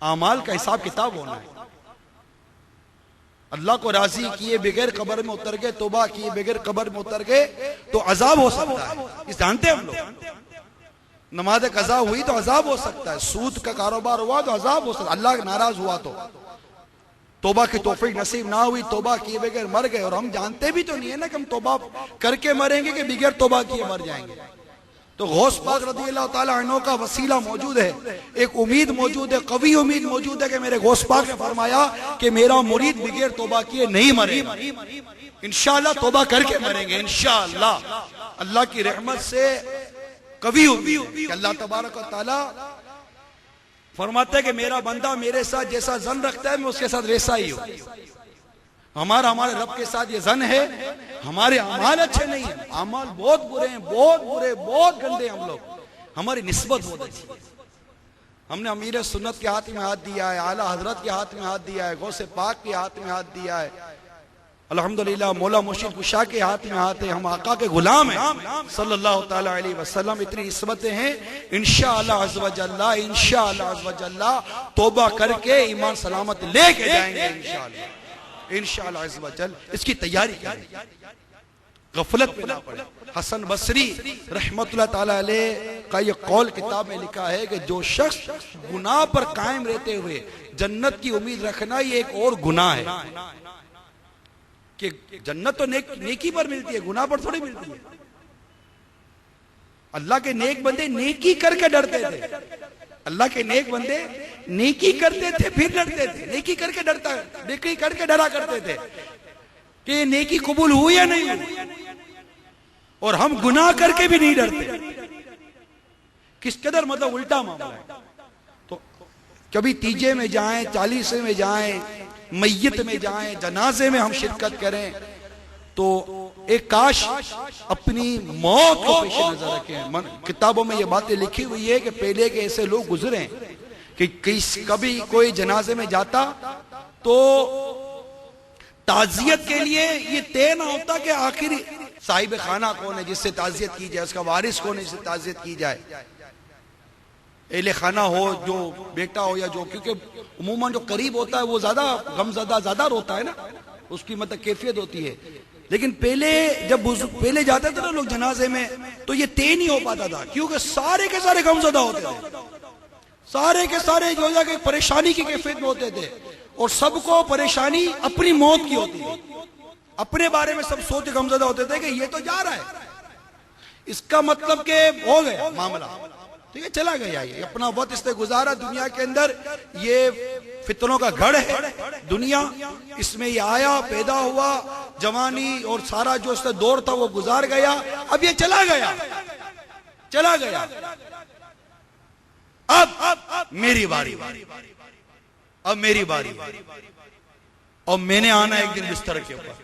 आमाल का हिसाब किताब होना है। अल्लाह को राजी किए बगैर कब्र में उतर गए, तौबा किए बगैर कब्र में उतर गए तो अजाब हो सकता है, इस जानते हैं हम लोग। नमाज कज़ा हुई तो अजाब हो सकता है, सूद का कारोबार हुआ तो अजाब हो सकता है, अल्लाह नाराज हुआ तो, तौबा की तौफीक नसीब ना हुई, तौबा किए बगैर मर गए। और हम जानते भी तो नहीं है ना कि हम तौबा करके मरेंगे कि बगैर तौबा किए मर जाएंगे। तो गौस पाक रज़ियल्लाहु ताला अन्हु का वसीला मौजूद है, एक उम्मीद मौजूद है, कवी उम्मीद मौजूद है कि मेरे गौस पाक ने फरमाया कि मेरा मुरीद बगैर तौबा किए नहीं मरेगा, इंशाअल्लाह तौबा करके मरेंगे इंशाअल्लाह। अल्लाह की रहमत से कभी उम्मीद कि अल्लाह तबारक व तआला फरमाता है कि मेरा बंदा मेरे साथ जैसा जन रखता है मैं उसके साथ वैसा ही हूं। हमारे रब के साथ ये जन है। हमारे अमाल अच्छे नहीं है, अमाल बहुत बुरे हैं, बहुत बुरे, बहुत गंदे हम लोग, हमारी निस्बत बहुत अच्छी है। हमने अमीर सुन्नत के हाथ में हाथ दिया है, आला हजरत के हाथ में हाथ दिया है, गौसे पाक के हाथ में हाथ दिया है, अल्हम्दुलिल्लाह मौला मुर्शिद कुशा के हाथ में हाथ है। हम आका के गुलाम हैं सल्लल्लाहु ताला अलैहि वसल्लम। इतनी निस्बतें हैं, इंशाअल्लाह अज़्ज़ व जल्ला, इंशाअल्लाह अज़्ज़ व जल्ला तौबा करके ईमान सलामत लेके जाएंगे इंशाअल्लाह, इंशाअल्लाह अज़्ज़ व जल। इसकी तैयारी करें, गफलत में ना पड़े। हसन बसरी रहमतुल्लाह ताला अलैह का ये कौल किताब में लिखा है कि जो शख्स गुनाह पर कायम रहते हुए जन्नत की उम्मीद रखना, ये एक और गुनाह है कि जन्नत तो नेकी पर मिलती है, गुनाह पर थोड़ी मिलती है। अल्लाह के नेक बंदे नेकी करके डरते थे, अल्लाह के नेक बंदे नेकी करते थे फिर डरते थे, नेकी करके डरा करते थे कि नेकी कबूल हुई या नहीं हुई, और हम गुनाह करके भी नहीं डरते। किस कदर मतलब उल्टा मामला है। तो कभी तीजे में जाएं, चालीसे में जाएं, मैयत में जाएं, जनाजे में हम शिरकत करें, तो एक काश अपनी मौत को पेश नजर रखें। किताबों में ये बातें लिखी हुई है कि पहले के ऐसे लोग गुजरे कि कभी कोई जनाजे में जाता तो ताजियत के लिए ये तय ना होता कि आखिर साहिब खाना कौन है जिससे ताजियत की जाए, उसका वारिस कौन है जिससे ताजियत की जाए, एले खाना हो जो बेटा हो या जो, क्योंकि उमूमन जो करीब होता है वो ज्यादा गमज़दा ज्यादा रोता है ना, उसकी मतलब कैफियत होती है। लेकिन पहले जब पहले जाते थे ना लोग जनाजे में तो ये तय नहीं हो पाता था, क्योंकि सारे के सारे गमज़दा होते थे, सारे के सारे जो जाके परेशानी की कैफियत में होते थे। और सबको परेशानी अपनी मौत की होती है। अपने बारे में सब सोच गमजदा होते थे कि ये तो जा रहा है, इसका मतलब कि हो गया मामला, तो ये चला गया, ये अपना वक्त इसने गुजारा दुनिया के अंदर। ये फितनों का गढ़ है दुनिया, इसमें ये आया, पैदा हुआ, जवानी और सारा जो इसका दौर था वो गुजार गया, अब ये चला गया, चला गया। अब मेरी बारी, अब मेरी बारी, और मैंने आना एक दिन बिस्तर के ऊपर,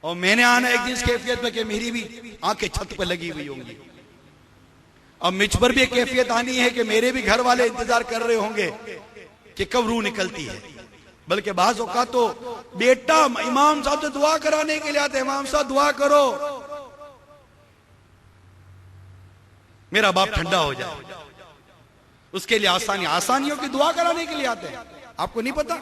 और मैंने आना एक दिन इस कैफियत में कि मेरी भी आंखें छत पर लगी हुई होंगी। अब मुझ पर भी एक कैफियत आनी है कि मेरे भी घर वाले इंतजार कर रहे होंगे कि कब रूह निकलती है। बल्कि बाज़ औक़ात तो बेटा इमाम साहब से दुआ कराने के लिए आते, इमाम साहब दुआ करो मेरा बाप ठंडा हो जाए, उसके लिए आसानियों की दुआ कराने के लिए आते हैं। आपको नहीं पता,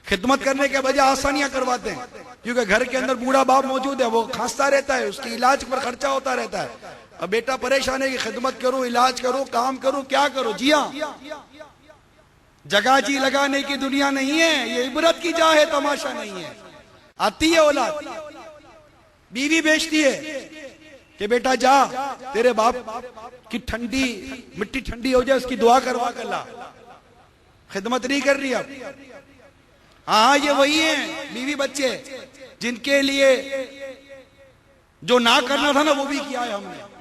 खिदमत करने के बजाय आसानियां करवाते हैं, क्योंकि घर के अंदर बूढ़ा बाप मौजूद है, वो खांसता रहता है, उसके इलाज पर खर्चा होता रहता है। अब बेटा परेशान है कि खिदमत करो, इलाज करो, काम करो, क्या करो? जी हाँ, जगह जी लगाने की दुनिया नहीं है, ये इबरत की जा है, तमाशा नहीं है। आती है औलाद, बीवी बेचती है कि बेटा जा, तेरे बाप की ठंडी मिट्टी ठंडी हो जाए, उसकी दुआ करवा कर ला। खिदमत नहीं कर रही अब। हाँ, ये वही है बीवी बच्चे जिनके लिए जो ना करना था ना वो भी किया है हमने।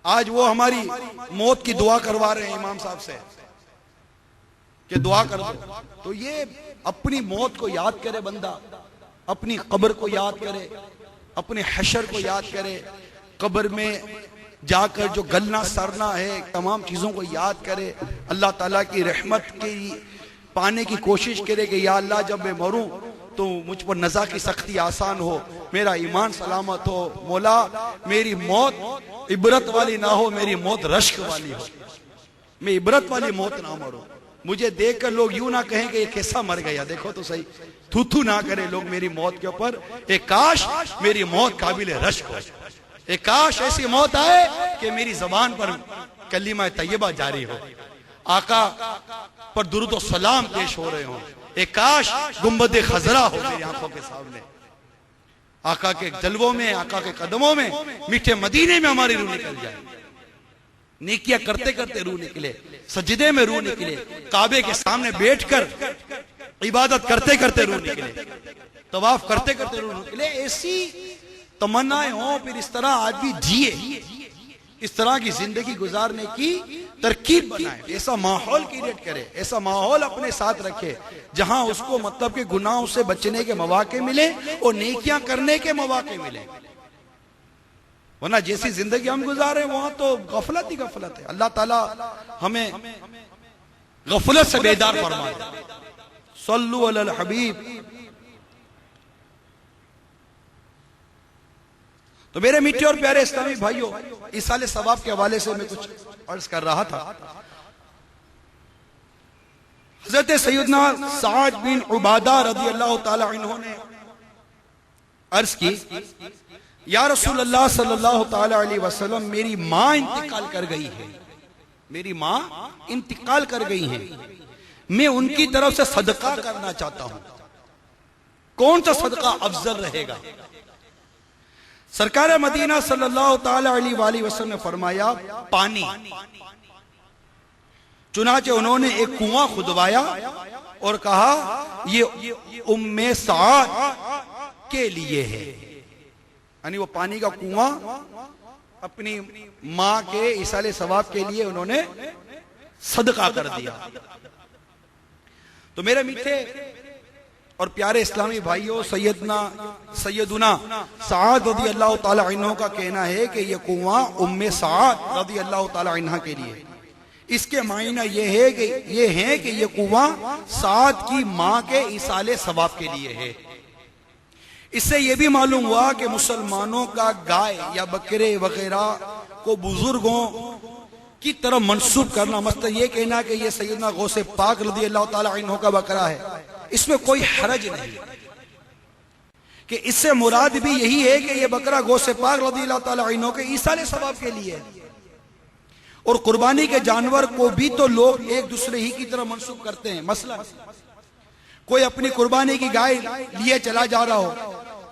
आज वो हमारी मौत की दुआ करवा रहे हैं इमाम साहब से कि दुआ कर दो। तो ये अपनी मौत को याद करे बंदा, अपनी कब्र को याद करे, अपने हशर को याद करे, कब्र में जाकर जो गलना सरना है, तमाम चीजों को याद करे, अल्लाह ताला की रहमत की पाने की कोशिश करे कि या अल्लाह जब मैं मरूं तो मुझ पर नज़ा की सख्ती आसान हो, मेरा ईमान सलामत हो, मौला मेरी मौत इबरत वाली ना हो, मेरी मौत रश्क वाली हो, मैं इबरत वाली मौत ना मरूं। मुझे देखकर लोग यूं ना कहें कि ये कैसा मर गया, देखो तो सही, थू थू ना करे लोग मेरी मौत के ऊपर। एक काश मेरी मौत काबिल रश्क हो, एक काश ऐसी मौत आए कि मेरी जबान पर कलीमा तैयबा जारी हो, आका पर दुरूद और सलाम पेश हो रहे हो, एक काश गुंबद खजरा हो मेरी आंखों के सामने, आका के जलवों में, आका के कदमों में, मीठे मदीने में हमारी रूह निकल जाए। नेकियां करते करते रूह निकले, सजदे में रूह निकले, काबे के सामने बैठकर इबादत करते करते रूह निकले, तवाफ करते करते रूह निकले। ऐसी तमन्नाएं हो, फिर इस तरह आदमी जिए, इस तरह की जिंदगी गुजारने की तरकीब बनाए, ऐसा माहौल क्रिएट करे, ऐसा माहौल अपने साथ रखे जहां उसको मतलब के गुनाहों से बचने के मौके मिले और नेकियां करने के मौके मिले। वरना जैसी जिंदगी हम गुजारे वहां तो गफलत ही गफलत है। अल्लाह ताला हमें गफलत से बेदार फरमाए। सल्लु अलल हबीब। तो मेरे मीठे और प्यारे इस्लामी भाइयों, इस साल सवाब के हवाले से मैं कुछ अर्ज कर रहा था। हजरत सैयदना साद बिन उबादा रज़ी अल्लाह ताला अन्हु ने अर्ज की, या रसूल अल्लाह सल्लल्लाहु ताला अलैहि वसल्लम, मेरी माँ इंतकाल कर गई है, मेरी माँ इंतकाल कर गई है, मैं उनकी तरफ से सदका करना चाहता हूं, कौन सा सदका अफजल रहेगा? सरकार मदीना सल्लल्लाहु ताला अलैहि वसल्लम ने फरमाया, पानी। चुनाचे उन्होंने एक कुआं खुदवाया और कहा ये उम्मे साद के लिए है, यानी वो पानी का कुआं अपनी मां के इसाले सवाब के लिए उन्होंने सदका कर दिया। तो मेरे मीठे और प्यारे इस्लामी भाइयों, सैयदुना साद रज़ी अल्लाह ताला अन्हु का कहना है कि यह कुआं उम्मे साद रज़ी अल्लाह ताला अन्हा के लिए। इसके मायना यह है कि यह कुआं साद की मां के इसाले सवाब के लिए है। इससे यह भी मालूम हुआ कि मुसलमानों का गाय या बकरे वगैरह को बुजुर्गों की तरफ मंसूब करना, मतलब यह कहना कि यह सैयदना गौसे पाक रज़ी अल्लाह ताला अन्हु का बकरा है, इसमें कोई हरज नहीं, कि इससे मुराद भी यही है कि यह बकरा गौसे पाक रज़ी अल्लाह ताला अन्हु के ईसाले सवाब के लिए है। और कुर्बानी के जानवर को भी तो लोग एक दूसरे ही की तरह मंसूब करते हैं। मसला कोई अपनी कुर्बानी की गाय लिए चला जा रहा हो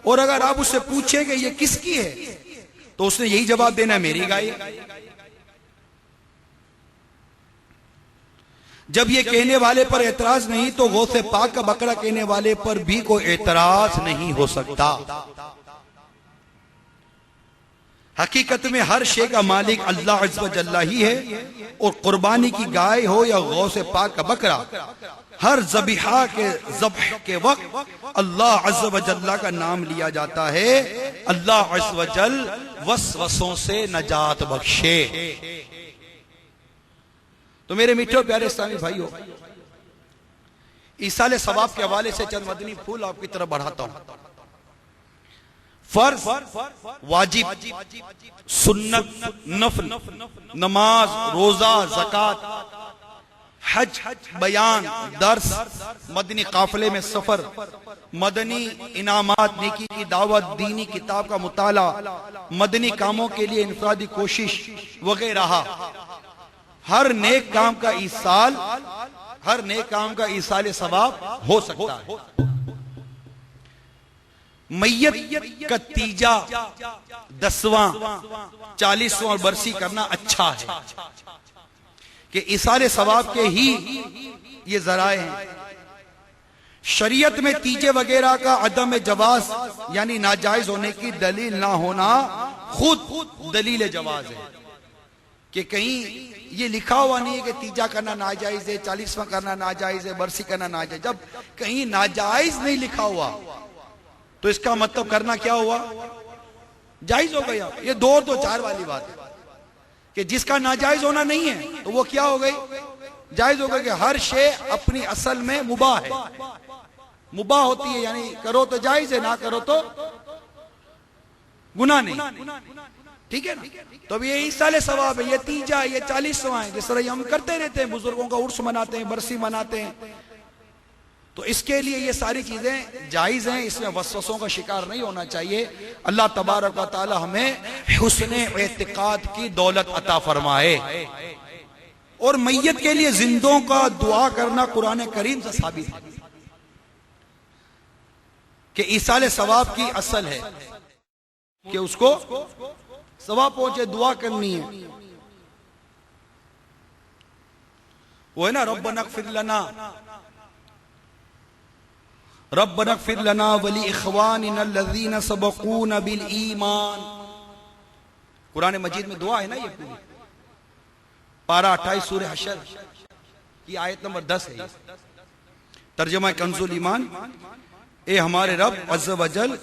और अगर आप उससे पूछें कि ये किसकी है तो उसने यही जवाब देना, मेरी गाय है। जब ये कहने वाले पर एतराज नहीं तो गौसे पाक का बकरा कहने वाले पर भी कोई एतराज नहीं हो सकता। हकीकत में हर शे का मालिक अल्लाह अज़्ज़ व जल्ला ही है और कुर्बानी की गाय हो या गौसे पाक का बकरा, हर ज़बीहा के ज़ब्ह के वक्त अल्लाह अज़्ज़ व जल्ला का नाम लिया जाता है। अल्लाह अज़्ज़ व जल वसवसों से नजात बख्शे। तो मेरे मीठे प्यारे इस्लामी भाइयों, ईसाले सवाब के हवाले से चंद मदनी फूल आपकी तरफ बढ़ाता हूं। फर्ज, वाजिब, सुन्नत, नफल, नमाज, रोजा, ज़कात, हज, बयान, दर्स, मदनी काफिले में सफर, मदनी इनामात, नेकी की दावत, दीनी किताब का मुताला, मदनी कामों के लिए इनफरादी कोशिश वगैरह, हर नेक काम का ईसाल, हर नेक काम का ईसाल सवाब हो सकता है। मैयत का तीजा 10वां 40वां बरसी करना अच्छा है कि ईसाल सवाब के ही ये जराए हैं। शरीयत में तीजे वगैरह का अदम जवाज यानी नाजायज होने की दलील ना होना खुद दलील जवाज है कि कहीं ये लिखा हुआ नहीं है कि तीजा करना नाजायज है, 40वां करना नाजायज है, बरसी करना नाजायज। जब कहीं नाजायज नहीं लिखा हुआ तो इसका मतलब करना क्या हुआ, जायज हो गया। ये 2 और 2 4 वाली बात है कि जिसका नाजायज होना नहीं है तो वो क्या हो गई, जायज हो गई। कि हर शे अपनी असल में मुबाह है, मुबाह होती है यानी करो तो जायज है, ना करो तो गुनाह नहीं। ठीक है ना। तो ये ईसाले सवाब है, ये तीजा, ये 40वां है, जिस तरह हम करते रहते हैं, बुजुर्गों का उर्स मनाते हैं, बरसी मनाते हैं। तो इसके लिए ये सारी चीजें जायज हैं, इसमें वसवसों का शिकार नहीं होना चाहिए। अल्लाह तबारक व तआला हमें हुस्ने एतिकाद की दौलत अता फरमाए। और मैयत के लिए जिंदों का दुआ करना कुरान करीम से साबित है कि ईसाले सवाब की असल है कि उसको सवाब पहुंचे, दुआ करनी है। वो है ना, रब्बना इग़फिर लना, रब्बना इग़फिर लना वली इख़वानिना अल्लज़ीना सबक़ूना बिल ईमान। कुरान मजीद में दुआ है ना, ये पूरी पारा 28 सूरह हशर की आयत नंबर 10 है। तर्जुमा कंजुल ईमान, ए हमारे रब अज़्ज़ व जल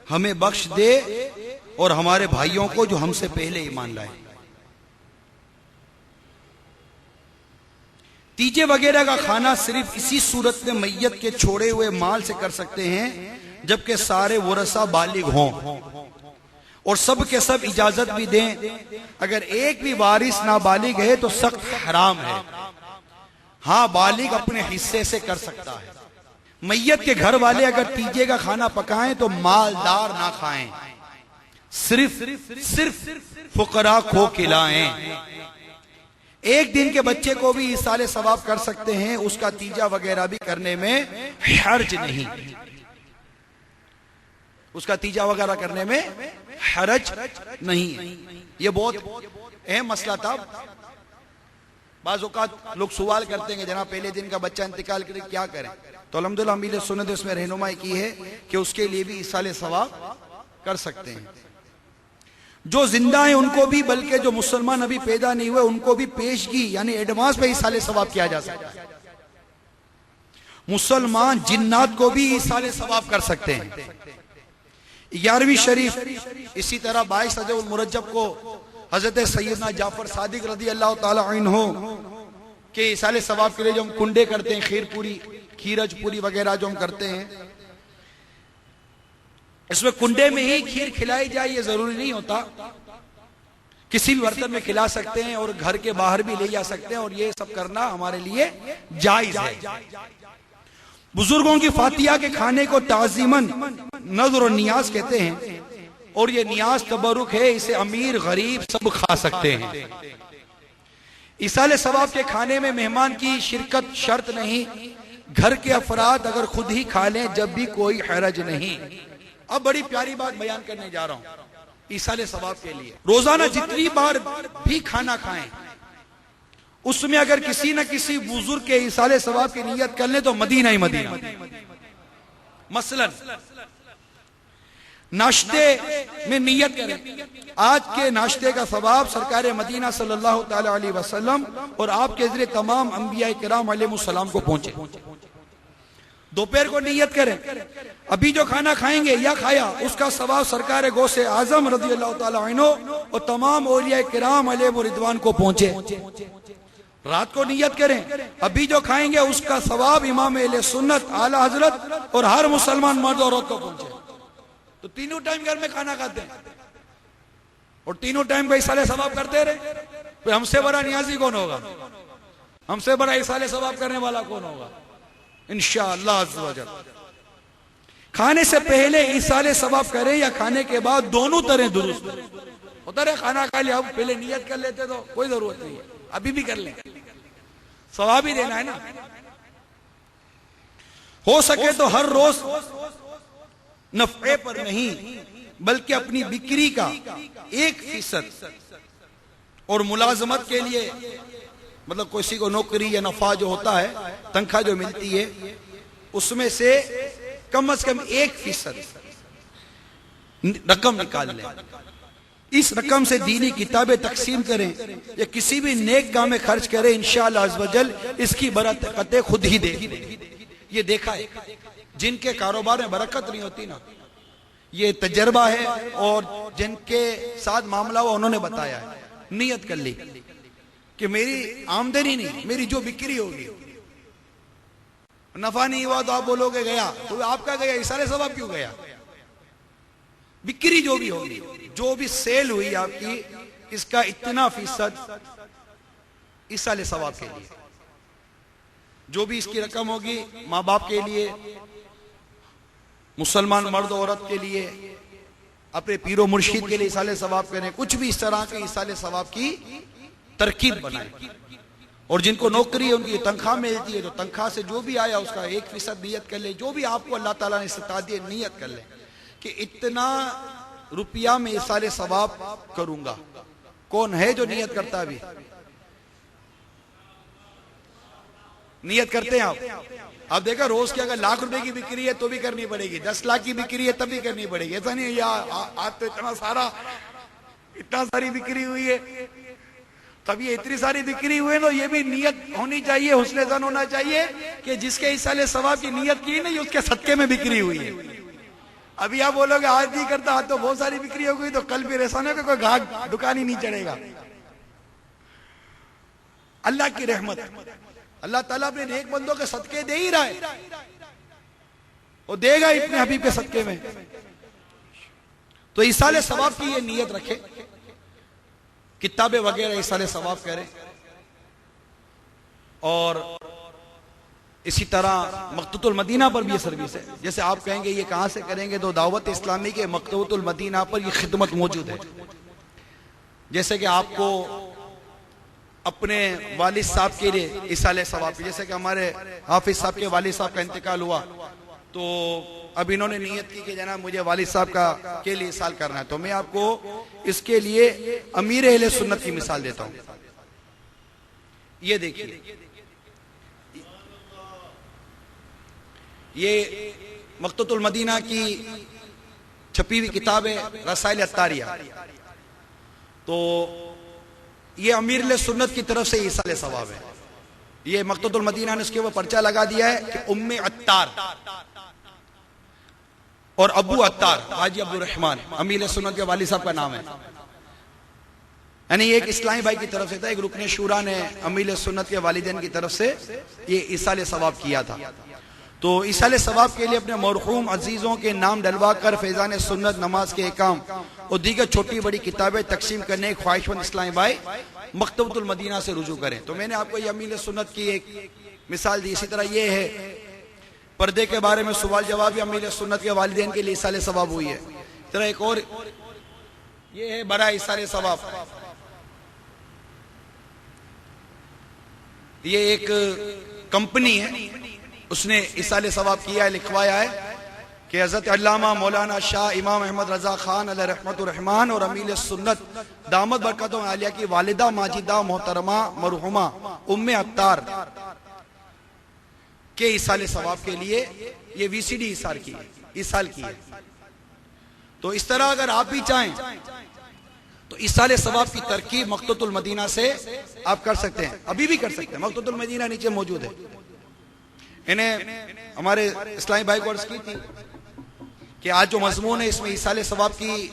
हमें बख्श दे और हमारे भाइयों को जो हमसे पहले ईमान लाए। तीजे वगैरह का खाना सिर्फ इसी सूरत में मैयत के छोड़े हुए माल से कर सकते हैं जबकि सारे वरसा बालिग हों और सब के सब इजाजत भी दें। अगर एक भी वारिस नाबालिग है तो सख्त हराम है। हाँ, बालिग अपने हिस्से से कर सकता है। मैयत के घर वाले अगर तीजे का खाना पकाएं तो मालदार ना खाएं, सिर्फ फुकरा को खिलाएं। एक दिन के बच्चे को भी ईसाले सवाब कर सकते हैं, उसका तीजा वगैरह भी करने में हर्ज नहीं, उसका तीजा वगैरह करने में हर्ज नहीं है। ये बहुत अहम मसला था। बाज़ औक़ात लोग सवाल करते हैं कि जनाब पहले दिन का बच्चा इंतकाल करे क्या करें, तो अल्हम्दुलिल्लाह अमीर सुन्नत इसमें रहनुमाई की है कि उसके लिए भी ईसाले सवाब कर सकते हैं। जो जिंदा हैं उनको भी, बल्कि जो मुसलमान अभी पैदा नहीं हुए उनको भी पेशगी यानी एडवांस में ईसाले सवाब किया जा सकता है। मुसलमान जिन्नात को भी ईसाले सवाब कर सकते हैं। 11वीं शरीफ इसी तरह 22 रजब मुरज्जब को हजरत सैयदना जाफर सादिक रज़ी अल्लाह ताला अन्हु के ईसाले सवाब के लिए जो हम कुंडे करते हैं, खीर पूरी, खीरज पूरी वगैरह जो हम करते हैं, इसमें कुंडे में ही खीर खिलाई जाए ये जरूरी नहीं होता, किसी भी बर्तन में खिला सकते हैं और घर के बाहर भी ले जा सकते हैं और ये सब करना हमारे लिए जायज है। बुजुर्गों की फातिहा के खाने को ताज़ीमन नज़र और नियाज कहते हैं और ये नियाज तबरुक है, इसे अमीर गरीब सब खा सकते हैं। इसाले सवाब के खाने में मेहमान की शिरकत शर्त नहीं, घर के अफराद अगर खुद ही खा लें जब भी कोई हरज नहीं। अब बड़ी प्यारी बात बयान करने जा रहा हूं इसाले सवाब के लिए। रोजाना जितनी बार भी खाना खाएं उसमें अगर किसी न किसी बुजुर्ग के इसाले सवाब की नियत कर ले तो मदीना ही मदीना। मसलन नाश्ते में नियत करें, आज के नाश्ते का सवाब सरकार मदीना सल्लल्लाहु ताला अलैहि वसल्लम और आपके जरिए तमाम अंबिया किराम अलैहिस्सलाम को पहुंचे। दोपहर को नियत करें, अभी जो खाना खाएंगे या खाया उसका सवाब सरकार गौसे आजम रज़ी अल्लाह ताला अन्हु और तमाम औलिया किराम अलैहिम रिदवान को पहुंचे। रात को नियत करें, अभी जो खाएंगे उसका सवाब इमाम अहले सुन्नत आला हजरत और हर मुसलमान मर्द औरत को पहुंचे। तो तीनों टाइम घर में खाना खाते हैं और तीनों टाइम का इसाले सवाब करते रहे, फिर हमसे बड़ा नियाजी कौन होगा? हमसे बड़ा इसाले सवाब करने वाला कौन होगा? इंशाअल्लाह अज़्ज़ व जल। खाने से पहले इसाले सवाब करें या खाने के बाद, दोनों तरह दुरुस्त होता रहे। खाना खा लिया, अब पहले नियत कर लेते तो कोई जरूरत नहीं है, अभी भी कर लें, सवाब ही देना है ना। हो सके तो हर रोज नफे पर नहीं बल्कि अपनी बिक्री का 1% और मुलाजमत के लिए, मतलब किसी को नौकरी या नफा जो होता है, तनख्वाह जो मिलती है, उसमें से कम 1% रकम निकाल लें। इस रकम से दीनी किताबें तकसीम करें या किसी भी नेक काम में खर्च करें, इंशाअल्लाह अज़्ज़ व जल इसकी बरकतें खुद ही देगी। ये देखा है, जिनके कारोबार में बरकत नहीं होती ना, ये तजर्बा है, और जिनके साथ मामला हुआ उन्होंने बताया है। नियत कर ली कि मेरी आमदनी नहीं, मेरी जो बिक्री होगी, नफा नहीं हुआ तो आप बोलोगे गया, तो आपका गया, इसाले सवाब क्यों गया? बिक्री जो भी होगी, जो भी सेल हुई आपकी, इसका इतना फीसद इसाले सवाब के लिए। जो भी इसकी रकम होगी माँ बाप के लिए, मुसलमान मर्द औरत के लिए, अपने पीरो मुर्शिद के लिए इसाले सवाब करें। कुछ भी इस तरह के इसाले सवाब की तरकीब बनाएं। और जिनको नौकरी है उनकी तनख्वाह मिलती है, तो तनख्वाह से जो भी आया उसका 1% नियत कर ले। जो भी आपको अल्लाह ताला ने सता दिए, नियत कर ले कि इतना रुपया में इसाले सवाब करूंगा। कौन है जो नियत करता? अभी नियत करते हैं आप देखा, रोज की अगर लाख रुपए की बिक्री है तो भी करनी पड़ेगी, 10 लाख की बिक्री है तब भी करनी पड़ेगी। ऐसा नहीं या आज तो इतना सारी बिक्री हुई है, तब ये इतनी सारी बिक्री हुई है, तो ये भी नियत होनी चाहिए, हुस्न ज़न होना चाहिए कि जिसके इसाले सवाब की नियत की नहीं, उसके सदके में बिक्री हुई है। अभी आप बोलोगे आज नहीं करता, आज तो बहुत सारी बिक्री हो गई, तो कल भी ऐसा नहीं कि कोई घाट दुकान ही नहीं चढ़ेगा। अल्लाह की रहमत, अल्लाह ताला अपने नेक बंदों के सदके दे ही रहा है, वो देगा इतने हबीब के सदके में। तो इसाले सवाब की ये नियत रखे, किताबें वगैरह इसाले सवाब करें। और इसी तरह मकतूतुल मदीना पर भी ये सर्विस है। जैसे आप कहेंगे ये कहां से करेंगे, तो दावत इस्लामी के मकतूतुल मदीना पर ये खिदमत मौजूद है। जैसे कि आपको अपने वालिद साहब के लिए इसाले सवाब, जैसे कि हमारे हाफिज साहब के वालिद साहब का इंतकाल हुआ, तो अब इन्होंने नियत की कि जनाब मुझे वालिद साहब का के लिए इसाल करना है, तो मैं आपको इसके लिए अमीर अहले सुन्नत की मिसाल देता हूं। ये देखिए, ये मकतूतुल मदीना की छपी हुई किताब है रसाइल अत्तारिया। तो ये अमीर अहले सुन्नत की तरफ से इसाले सवाब है। ये मकतूतुल मदीना ने उसके ऊपर पर्चा लगा दिया है कि उम्मे अत्तार और अबू अत्तार हाजी अब्दुल रहमान अमीर सुन्नत के वालिद साहब का नाम है। यानी एक इस्लामी भाई की तरफ से था, एक रुकने शूरा ने अमीर सुन्नत के वालिदैन की तरफ से ये इसाले सवाब किया था। तो इसाले सवाब के लिए अपने मरहूम अजीजों के नाम डलवा कर फैजान सुन्नत, नमाज के एकाम और दीगर छोटी बड़ी किताबें तकसीम करने के ख्वाहिशमंद इस्लामी भाई मकतबतुल मदीना से रुजू करें। तो मैंने आपको ये अमीर सुन्नत की एक मिसाल दी। इसी तरह ये है पर्दे के बारे में सवाल जवाब भी अमीर सुन्नत के वालिदैन के लिए इसाले सवाब हुई है। इस तरह एक और ये है बड़ा इसाले सवाब, ये एक कंपनी है, उसने इसाले सवाब किया है, लिखवाया है कि हज़रत अल्लामा मौलाना शाह इमाम अहमद रजा खान अलैहि रहमतुर रहमान और अमील सुन्नत दामद बरकतों आलिया की वालिदा माजिदा मोहतरमा मरहुमा उम्मे अत्तार के इसाले सवाब के लिए ये वीसीडी इसाल की है। तो इस तरह अगर आप भी चाहें तो इसाले सवाब की तरकीब मक्तबतुल मदीना से आप कर सकते हैं, अभी भी कर सकते हैं। मक्तबतुल मदीना नीचे मौजूद है। इन्हें हमारे इस्लामी भाई को अर्ज की थी कि आज जो मजमून है इसमें इसाले सवाब की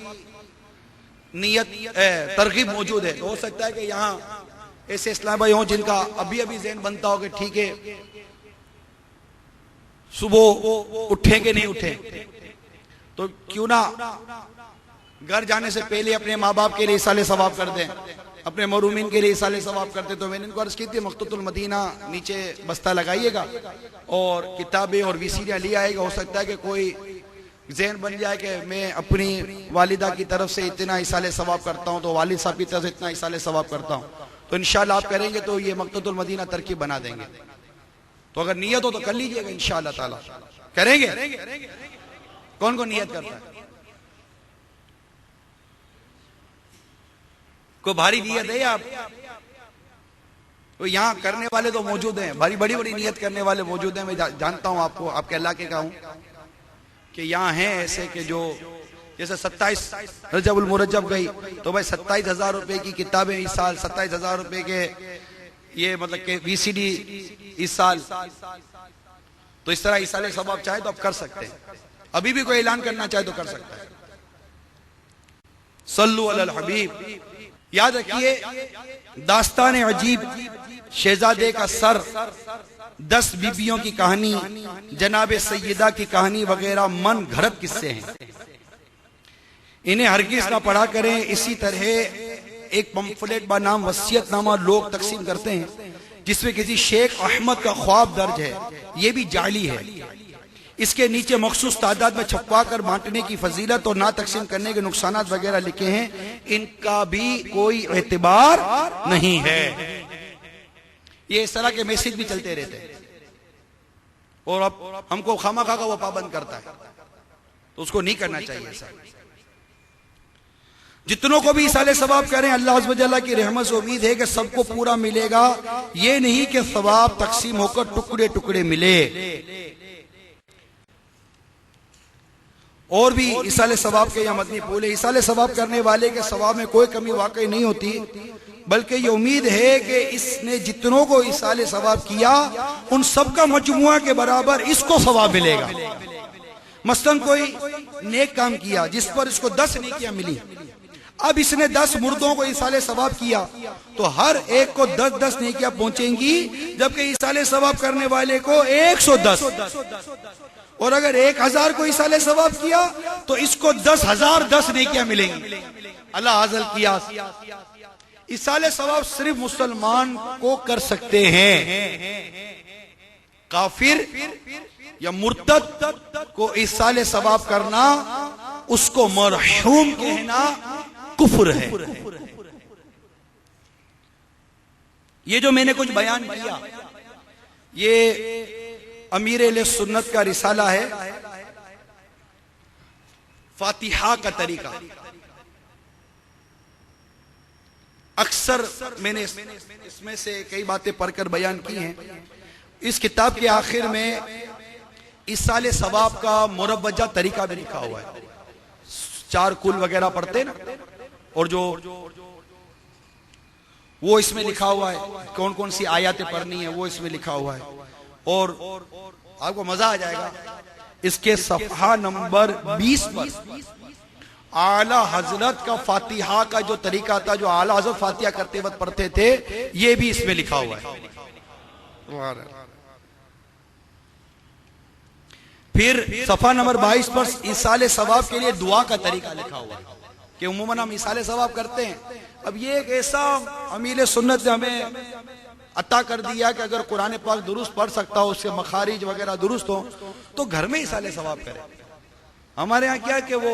नियत तरगीब मौजूद है। तो हो सकता है कि यहाँ ऐसे इस्लामी भाई हों जिनका अभी अभी ज़हन बनता हो कि ठीक है सुबह उठे कि नहीं उठे, तो क्यों ना घर जाने से पहले अपने माँ बाप के लिए इसाले सवाब कर दें, अपने मरूमीन के लिए इसाले सवाब करते। तो मैंने इनको अर्ज की थी मक्तबतुल मदीना नीचे बस्ता लगाइएगा और किताबें और वीसीडियाँ ले आएगा। हो सकता है कि कोई ज़हन बन जाए कि मैं अपनी वालिदा की तरफ से इतना इसाले सवाब करता हूँ, तो वालिद साहब की तरफ से इतना इसाले सवाब करता हूँ। तो इंशाल्लाह आप करेंगे तो ये मक्तबतुल मदीना तरकीब बना देंगे। तो अगर नियत हो तो कर लीजिएगा, इंशाअल्लाह ताला करेंगे। कौन कौन नियत करता है? कोई भारी नियत है आप? तो यहाँ करने वाले तो मौजूद हैं, बड़ी बड़ी बड़ी नियत करने वाले मौजूद हैं। मैं जानता हूँ आपको, आपके इलाके का हूँ कि यहाँ हैं ऐसे कि जो जैसे 27 रजबुल मुरज्जब गई तो भाई 27,000 रुपए की किताबें इस साल, 27,000 रुपए के ये मतलब के वीसीडी इस साल। तो इस तरह इसाले सवाब चाहे तो आप कर सकते हैं, अभी भी कोई ऐलान करना चाहे तो कर सकता है। सल्लु अलल हबीब। याद रखिए दास्तान अजीब, शहजादे का सर, 10 बीबियों की कहानी, जनाब सैयदा की कहानी वगैरह मन घड़त किस्से हैं। इन्हें हरगिज ना पढ़ा करें। इसी तरह एक पंफलेट बा नाम वसीयतनामा लोग तकसीम करते हैं जिसमें किसी शेख अहमद का ख्वाब दर्ज है, ये भी जाली है। इसके नीचे मखसूस तादाद में छपवा कर बांटने की फजीलत और ना तकसीम करने के नुकसान वगैरह लिखे हैं, इनका भी कोई एतबार नहीं है। ये इस तरह के मैसेज भी चलते रहते हैं और अब हमको खामखा का वो पाबंद करता है, तो उसको नहीं करना चाहिए ऐसा। जितनों को भी इसाले सवाब करें, अल्लाह अज़्ज़ व जल्ला की रहमत से उम्मीद है कि सबको पूरा मिलेगा। ये नहीं कि सवाब तकसीम होकर टुकड़े टुकड़े मिले। और भी इसाले सवाब के या मदनी फूल है। इसाले सवाब करने वाले के सवाब में कोई कमी वाकई नहीं होती, बल्कि ये उम्मीद है कि इसने जितनों को इसाले सवाब किया उन सब का मजमुआ के बराबर इसको सवाब मिलेगा। मसलन कोई नेक काम किया जिस पर इसको 10 नेकियां मिली, अब इसने 10 मुर्दों को इसाले सवाब किया तो हर एक को 10-10 नेकियां पहुंचेंगी, जबकि इसाले सवाब करने वाले को 110। और अगर 1000 को इसाले सवाब किया तो इसको 10,010 नेकियां मिलेंगी। अल्लाह हाज़िल किया। इसाले सवाब सिर्फ मुसलमान को कर सकते हैं। काफिर या मुर्तद को इसाले सवाब करना, उसको मरहूम कहना कुफ्र है। ये जो मैंने कुछ बयान किया ये अमीर अहले सुन्नत का रिसाला है, फातिहा का तरीका। अक्सर मैंने इसमें से कई बातें पढ़कर बयान की हैं। इस किताब के आखिर में इसाले सवाब का मुरव्वजा तरीका भी लिखा हुआ है। 4 कुल वगैरह पढ़ते हैं ना, और जो वो इसमें लिखा हुआ है, कौन कौन सी आयतें पढ़नी है वो इसमें लिखा हुआ है। और आपको मजा आ जाएगा, इसके सफ़हा नंबर 20 पर आला हजरत का फातिहा का जो तरीका था, जो आला हजरत फातिहा करते वक्त पढ़ते थे, ये भी इसमें लिखा हुआ है। फिर सफ़ा नंबर 22 पर इसाले सवाब के लिए दुआ का तरीका लिखा हुआ है कि उम्मन हम इसाले सवाब करते हैं। अब ये एक ऐसा अमील सुन्नत ने हमें अता कर दिया कि अगर कुरान पाक दुरुस्त पढ़ सकता हो, उसके मखारिज वगैरह दुरुस्त हो, तो घर में इसाले सवाब करें। हमारे यहाँ क्या है कि वो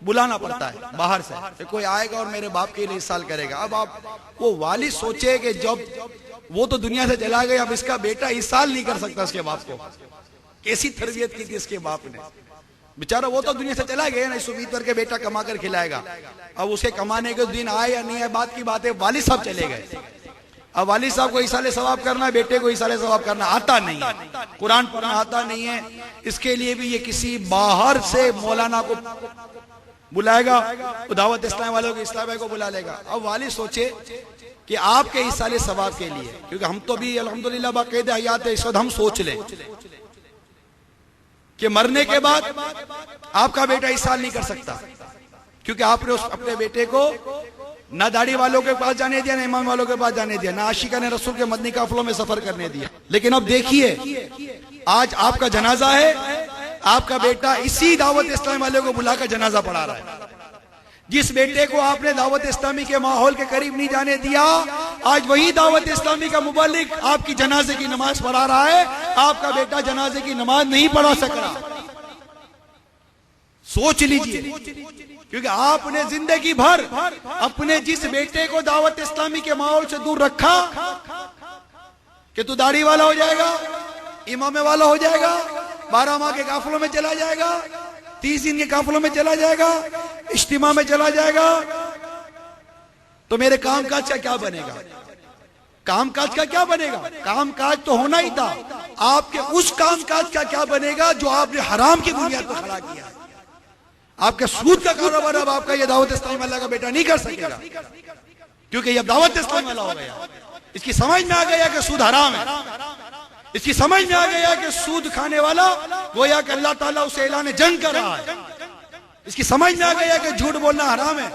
बुलाना पड़ता है बाहर से, कोई आएगा और मेरे बाप के लिए इस साल करेगा। अब आप वो वालिद सोचे कि जब वो तो दुनिया से चला गया, अब इसका बेटा इस साल नहीं कर सकता उसके बाप को। कैसी तरबियत की थी इसके बाप ने, बेचारा वो तो दुनिया से चला गया ना, इस उम्मीद करके बेटा कमा कर खिलाएगा। अब उसे कमाने के दिन आए या नहीं आए बात की बात है, वालिद साहब चले गए। अब वालिद साहब को इसाले सवाब करना है, बेटे को इसाले सवाब करना आता नहीं है, कुरान पढ़ना आता नहीं है, इसके लिए भी ये किसी बाहर से मौलाना को बुलाएगा, दावत इस्लाम वालों के इस्लाम को बुला लेगा। अब वालिद सोचे कि आपके इसाले सवाब के लिए, क्योंकि हम तो भी अल्हम्दुलिल्लाह बाकायदा हयात है, इस वक्त हम सोच लें कि मरने के बाद आपका बेटा इस साल नहीं कर सकता, क्योंकि आपने उस अपने बेटे को ना दाढ़ी वालों के पास जाने दिया, ना इमाम वालों के पास जाने दिया, ना आशिका ने रसूल के मदनी काफिलों में सफर करने दिया। लेकिन अब देखिए आज आपका जनाजा है, आपका बेटा इसी दावत इस्लामी वाले को बुलाकर जनाजा पढ़ा रहा है। जिस बेटे को आपने दावत इस्लामी के माहौल के करीब नहीं जाने दिया, आज वही दावत इस्लामी का मुबल्लिग आपकी जनाजे की नमाज पढ़ा रहा है, आपका बेटा जनाजे की नमाज नहीं पढ़ा सक रहा। सोच लीजिए, क्योंकि आपने जिंदगी भर अपने जिस बेटे को दावत इस्लामी के माहौल से दूर रखा कि तू दाढ़ी वाला हो जाएगा, इमामे वाला हो जाएगा, 12 माह के काफिलों में चला जाएगा, 30 दिन के काफिलों में चला जाएगा, इज्तिमा में चला जाएगा, तो मेरे कामकाज का क्या बनेगा? कामकाज का क्या बनेगा? कामकाज तो होना ही था, आपके उस कामकाज का क्या बनेगा जो आपने हराम की बुनियाद पर खड़ा किया। आपके सूद का कारोबार अब आपका ये दावत इस्लामी वाला का बेटा नहीं कर सकेगा, क्योंकि ये दावत इस्लामी वाला हो गया। इसकी समझ में आ गया कि सूद हराम है, इसकी समझ में आ गया कि सूद खाने वाला गोया कि अल्लाह ताला उसे ऐलान जंग कर रहा है, इसकी समझ में आ गया कि झूठ बोलना हराम है,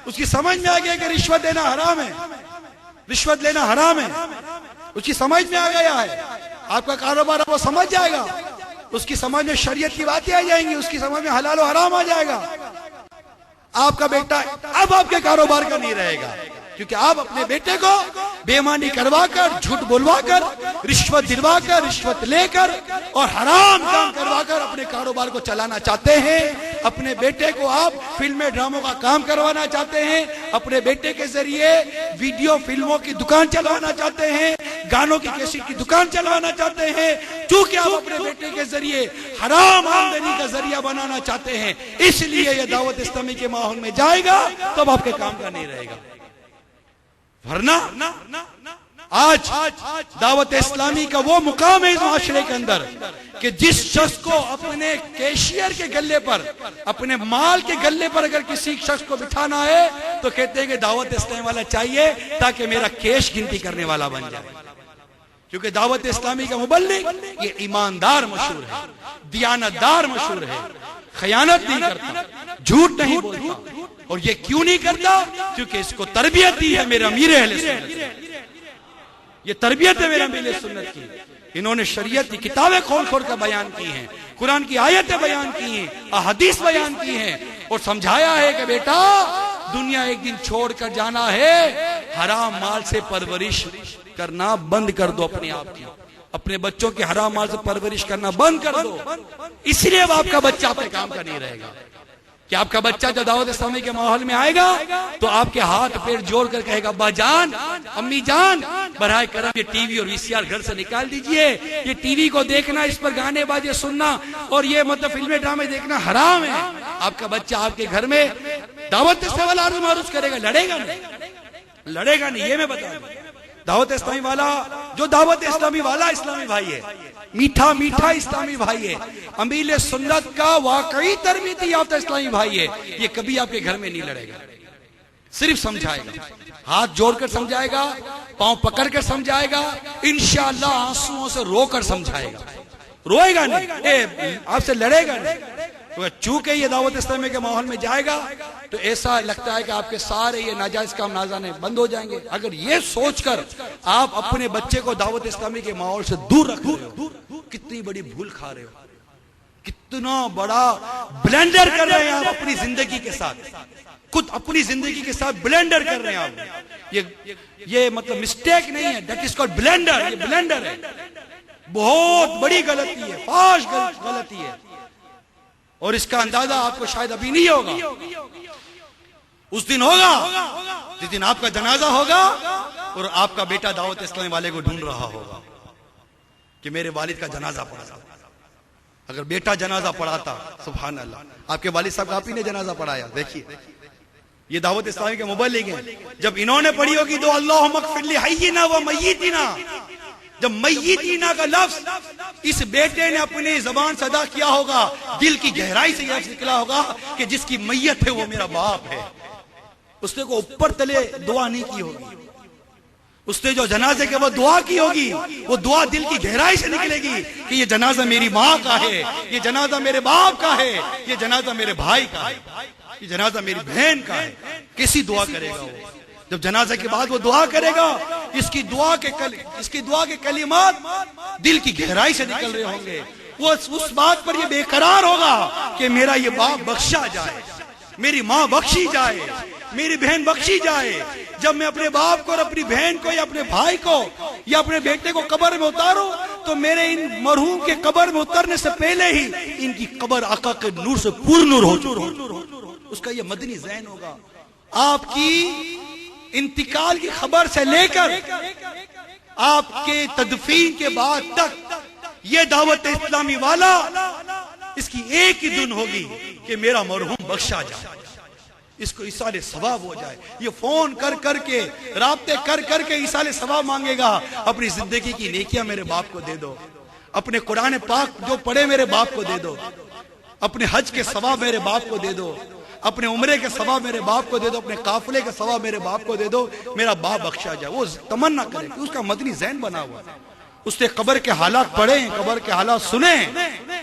उसकी समझ में आ गया कि रिश्वत देना हराम है, रिश्वत लेना हराम है, उसकी समझ में आ गया है। आपका कारोबार वो समझ जाएगा, उसकी समझ में शरीयत की बातें आ जाएंगी, उसकी समझ में हलाल और हराम आ जाएगा। आपका बेटा अब आपके कारोबार का नहीं रहेगा, क्योंकि आप अपने बेटे को बेईमानी करवाकर, झूठ बुलवाकर, रिश्वत दिलवाकर, रिश्वत लेकर और हराम काम करवाकर अपने कारोबार को चलाना चाहते हैं। अपने बेटे को आप फिल्में ड्रामों का काम करवाना चाहते हैं, अपने बेटे के जरिए वीडियो फिल्मों की दुकान चलवाना चाहते हैं, गानों की कैसेट की दुकान चलवाना चाहते हैं। चूंकि आप अपने बेटे के जरिए हराम आमदनी का जरिया बनाना चाहते हैं, इसलिए यह दावत इस्लामी के माहौल में जाएगा, तब आपके काम का नहीं रहेगा। वरना आज दावत इस्लामी का वो मुकाम है इस माशरे के अंदर कि जिस शख्स को अपने कैशियर के गले पर, अपने माल के गले पर अगर किसी शख्स को बिठाना है तो कहते हैं कि दावत इस्लामी वाला चाहिए ताकि मेरा कैश गिनती करने वाला बन जाए। क्योंकि दावत इस्लामी का मुबल्लिग ये ईमानदार मशहूर है, दियानतदार मशहूर है, खयानत नहीं करता, झूठ नहीं बोलता। और ये क्यों नहीं करता? क्योंकि इसको तरबियत दी है मेरा अमीर अहले सुन्नत, ये तरबियत है मेरा अमीर सुन्नत की। इन्होंने शरीयत की किताबें खोल खोल कर बयान की हैं, कुरान की आयतें बयान की हैं, अहदीस बयान की हैं और समझाया है कि बेटा दुनिया एक दिन छोड़कर जाना है, हराम माल से परवरिश करना बंद कर दो अपने आप की, अपने बच्चों के हराम माल से परवरिश करना बंद कर दो। इसलिए अब आपका बच्चा अपने काम का नहीं रहेगा कि आपका बच्चा जब दावत इस्लामी के माहौल में आएगा तो आपके हाथ पैर जोड़ कर कहेगा, अब्बा जान, अम्मी जान, बराए करम ये टीवी और वीसीआर घर से निकाल दीजिए, ये टीवी को देखना, इस पर गाने बाजे सुनना और ये मतलब फिल्में ड्रामे देखना हराम है। आपका बच्चा आपके घर में दावत इस्लामी वाला अर्ज मारूज करेगा, लड़ेगा नहीं, लड़ेगा नहीं, ये मैं बता दूं। दावत इस्लामी वाला जो दावत इस्लामी वाला इस्लामी भाई है, मीठा मीठा इस्लामी भाई है, अमीर सुन्नत का वाकई तरबियती याफ्ता इस्लामी भाई है, ये कभी आपके घर में नहीं लड़ेगा, सिर्फ समझाएगा, हाथ जोड़कर समझाएगा, पांव पकड़कर समझाएगा, इंशाअल्लाह आंसुओं से रोकर समझाएगा, रोएगा नहीं, आपसे लड़ेगा नहीं। तो चूंकि ये दावत इस्लामी के माहौल में जाएगा तो ऐसा लगता है कि आपके सारे ये नाजायज काम नाजाने बंद हो जाएंगे। अगर ये सोचकर आप अपने बच्चे को दावत इस्लामी के माहौल से दूर रख रहे हो, कितनी बड़ी भूल खा रहे हो, कितना बड़ा ब्लेंडर कर रहे हैं आप अपनी जिंदगी के साथ, खुद अपनी जिंदगी के साथ ब्लेंडर कर रहे हैं आप। ये मतलब मिस्टेक नहीं है, दैट इज कॉल्ड ब्लेंडर, ये ब्लेंडर है, बहुत बड़ी गलती है, फाश गलती है। और इसका अंदाजा आपको शायद अभी नहीं होगा, उस दिन होगा जिस दिन आपका जनाजा होगा और आपका बेटा दावत इस्लामी वाले को ढूंढ रहा होगा कि मेरे वालिद का जनाजा पड़ा। अगर बेटा जनाजा पढ़ाता, सुभान अल्लाह, आपके वालिद साहब का आप ही ने जनाजा पढ़ाया। देखिए ये दावत इस्लामी के मुबल्लिग हैं। जब इन्होंने पढ़ी होगी तो अल्लाह मगफिर हय्यिना व मय्यितिना, जब मय्यितिना का लफ्ज इस बेटे ने अपनी जबान से अदा किया होगा, दिल की गहराई से यह निकला होगा कि जिसकी मैयत है वो मेरा बाप है। उसने को ऊपर तले दुआ नहीं की होगी, उसने जो जनाजे के वो दुआ की होगी, वो दुआ दिल की गहराई से निकलेगी कि ये जनाजा मेरी माँ का है, ये जनाजा मेरे बाप का है, ये जनाजा मेरे भाई का है, ये जनाजा मेरी बहन का है। कैसी दुआ करेगा वो? जब जनाजा के बाद वो दुआ करेगा, इसकी दुआ के कलिमात दिल की गहराई से निकल रहे होंगे। वो उस बात पर ये बेकरार होगा कि मेरा ये बाप बख्शा जाए, मेरी माँ बख्शी जाए, मेरी बहन बख्शी जाए। जब मैं अपने बाप को और अपनी बहन को या अपने भाई को या अपने बेटे को कब्र में उतारूं तो मेरे इन मरहूम के कब्र में उतरने से पहले ही इनकी कब्र आका के नूर से पुरनूर हो चुकी, उसका ये मदनी ज़हन होगा। आपकी इंतकाल की खबर से लेकर आपके तदफीन के बाद तक ये दावत इस्लामी वाला, इसकी एक ही धुन होगी कि मेरा मरहूम बख्शा जाए, इसको इसाले सवाब हो जाए। ये फोन कर करके, राब्ते कर करके इसाले सवाब मांगेगा। अपनी जिंदगी की नेकियां मेरे बाप को दे दो, अपने कुरान पाक जो पढ़े मेरे बाप को दे दो, अपने हज के सवाब मेरे बाप को दे दो, अपने उम्रे के सवाब मेरे बाप को दे दो, अपने काफिले के सवाब मेरे बाप को दे दो, मेरा बाप बख्शा जाए। वो तमन्ना करे, उसका मदनी ज़हन बना हुआ है। उसने कब्र के हालात पढ़े, कब्र के हालात सुने।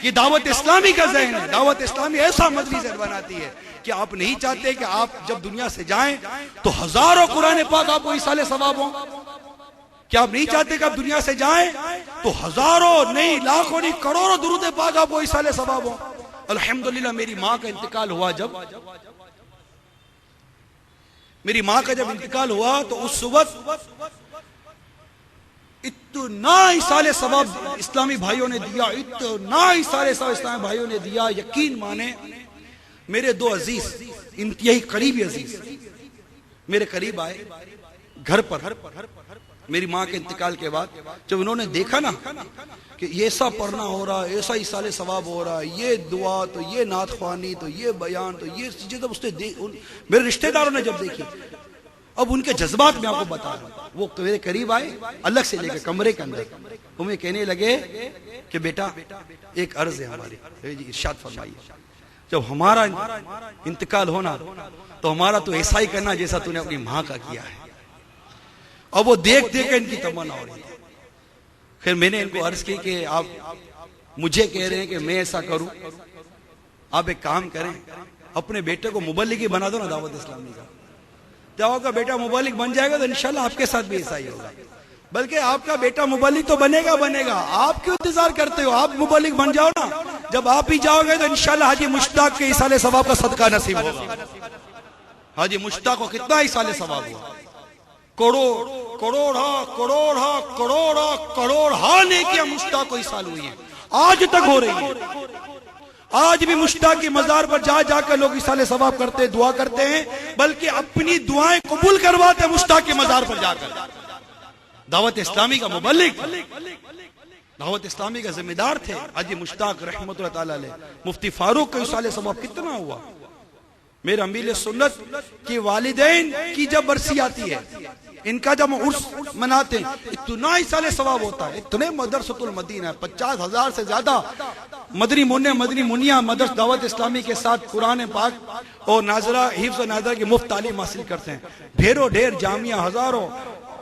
ये दावत इस्लामी का ज़हन है। दावत इस्लामी ऐसा मदनी ज़हन बनाती है कि आप नहीं चाहते कि आप जब दुनिया से जाएं तो हजारों कुरान पाक आपको इसाले सवाब हो। क्या आप नहीं चाहते कि आप दुनिया से जाएं तो हजारों नहीं, लाखों नहीं, करोड़ों दुरूद पाक आपको इसाले सवाब हो। अल्हम्दुलिल्लाह मेरी माँ का इंतकाल हुआ, मेरी माँ का जब इंतकाल हुआ तो उस वक्त इतना इसाले सवाब इस्लामी भाइयों ने दिया, इतना इसाले सवाब इस्लामी भाइयों ने दिया। यकीन माने मेरे दो अजीज, इंतहाई करीबी अजीज मेरे करीब आए घर पर मेरी माँ के इंतकाल के बाद। जब उन्होंने देखा ना कि ये ऐसा पढ़ना हो रहा है, ऐसा इसाले सवाब हो रहा है, ये दुआ तो ये नात ख्वानी तो ये बयान तो ये चीजें, जब उसने मेरे रिश्तेदारों ने जब देखी, अब उनके जज्बात में आपको बता रहा हूं। वो मेरे करीब आए, अलग से लेकर कमरे के अंदर, वो मुझे कहने लगे कि बेटा एक अर्ज है हमारी, जी इरशाद फरमाइए। जब हमारा इंतकाल होना तो हमारा तो ऐसा ही करना जैसा तूने अपनी माँ का किया है। और वो देख देख इनकी तमन्ना हो रही थी। फिर मैंने इनको अर्ज की कि आप मुझे कह रहे हैं कि मैं ऐसा करूं, आप एक काम करें, अपने बेटे को मुबल्लिग ही बना दो ना दावत इस्लामी का। जब आपका बेटा मुबल्लिग बन जाएगा तो इंशाल्लाह आपके साथ भी ऐसा ही होगा। बल्कि आपका बेटा मुबल्लिग तो बनेगा, आप क्यों इंतजार करते हो? आप मुबल्लिग बन जाओ ना। जब आप ही जाओगे तो इंशाल्लाह हाजी मुश्ताक के इसाले सवाब का सदका नसीब होगा। हाजी मुश्ताक को कितना इसाले सवाब हुआ? करोड़ नेकियां मुश्ताक को इसाल हुई है, आज तक हो रही है। आज भी मुश्ताक की मजार पर जा जाकर लोग इसाले सवाब करते, दुआ करते हैं, बल्कि अपनी दुआएं कबूल करवाते मुश्ताक की मजार पर जाकर। दावत इस्लामी का मुबल्लिग, दावत इस्लामी का जिम्मेदार थे हाजी मुश्ताक रहमतुल्लाह ताला अलैह। मुफ्ती फारूक का इसाले सवाब कितना हुआ? मेरे अमीर सुन्नत की वालिदैन की जब बरसी आती है, इनका जब उर्स मनाते हैं, इतना इसाले सवाब होता है। इतने मदरसतुल मदीना 50,000 से ज्यादा मदनी मुनिया मदरस दावत इस्लामी के साथ कुरान पाक और नाजरा हिफ्ज़ और नाजरा की मुफ्त तालीम हासिल करते हैं। ढेरों ढेर जामिया, हजारों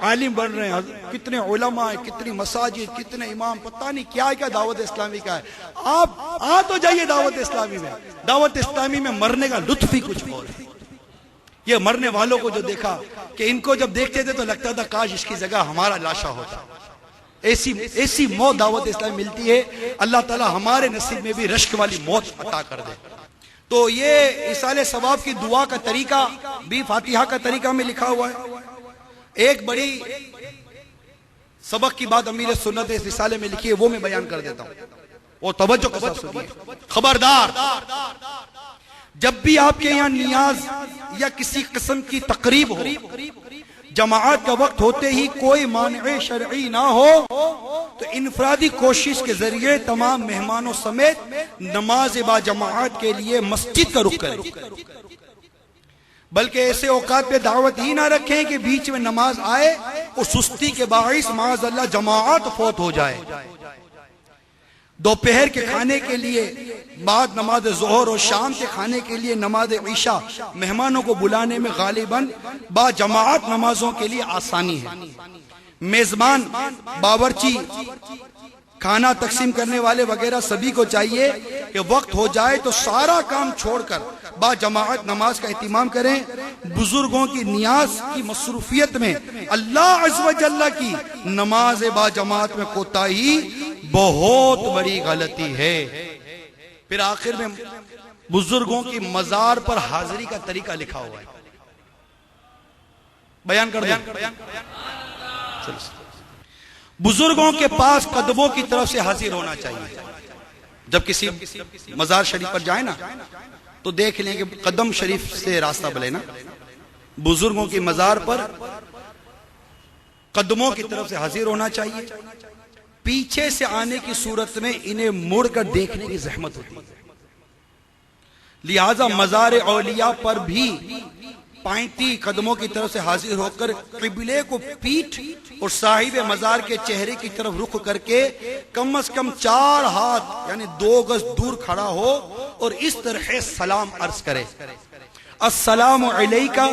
आलिम बन रहे हैं, कितने उलमा है, कितनी मसाजिद, कितने इमाम, पता नहीं क्या क्या दावत इस्लामी का है। आप आ तो जाइए दावत इस्लामी में। दावत इस्लामी में मरने का लुत्फ ही कुछ और है। ये मरने वालों को जो देखा कि इनको जब देखते थे तो लगता था काश इसकी जगह हमारा लाशा होता। ऐसी मौत दावत इस्लामी मिलती है। अल्लाह ताला हमारे नसीब में भी रश्क वाली मौत अता कर दे। तो ये इसाले सवाब की दुआ का तरीका भी फातिहा का तरीका में लिखा हुआ है। एक बड़ी सबक की बात अमीर सुन्नत इस रिसाले में लिखी है, वो मैं बयान कर देता हूं। और तवज्जो के साथ सुनिए, खबरदार, जब भी आपके यहाँ नियाज या किसी किस्म की तकरीब हो, जमाअत का वक्त होते ही कोई माने शरई ना हो, तो इनफरादी कोशिश के जरिए तमाम मेहमानों समेत नमाज बा जमाअत के लिए मस्जिद का रुख करें। बल्कि ऐसे औकात पे दावत ही ना रखें कि बीच में नमाज आए और सुस्ती के बाइस माज़अल्लाह जमाअत फौत हो जाए। दोपहर के खाने के लिए बाद नमाज जोहर और शाम के खाने के लिए नमाज ईशा मेहमानों को बुलाने में गालिबन बा जमाअत नमाजों के लिए आसानी है। मेजबान, बावर्ची, खाना तकसीम करने वाले वगैरह सभी को चाहिए कि वक्त हो जाए तो सारा काम छोड़कर बा जमाअत नमाज का एहतिमाम करें। बुजुर्गों की नियाज की मसरूफियत में अल्लाह अज़्ज़ व जल्ला की नमाज बा जमाअत में कोताही बहुत बड़ी गलती है। फिर आखिर में बुजुर्गों की मजार पर हाजिरी का तरीका लिखा हुआ है, बयान कर दो। बुजुर्गों के पास कदमों की तरफ से हाजिर होना चाहिए। जब किसी मजार शरीफ पर जाए ना तो देख लें कि कदम शरीफ से रास्ता बले ना। बुजुर्गों की मजार पर कदमों की तरफ से हाजिर होना चाहिए। पीछे से आने की सूरत में इन्हें मुड़कर देखने की जहमत होती है। लिहाजा मजार औलिया पर भी 35 कदमों की तरफ से हाजिर होकर किबले को पीठ और साहिब मजार के चेहरे की तरफ रुख करके कम से कम 4 हाथ यानी 2 गज दूर खड़ा हो और इस तरह सलाम अर्ज करे, अस्सलामु अलैका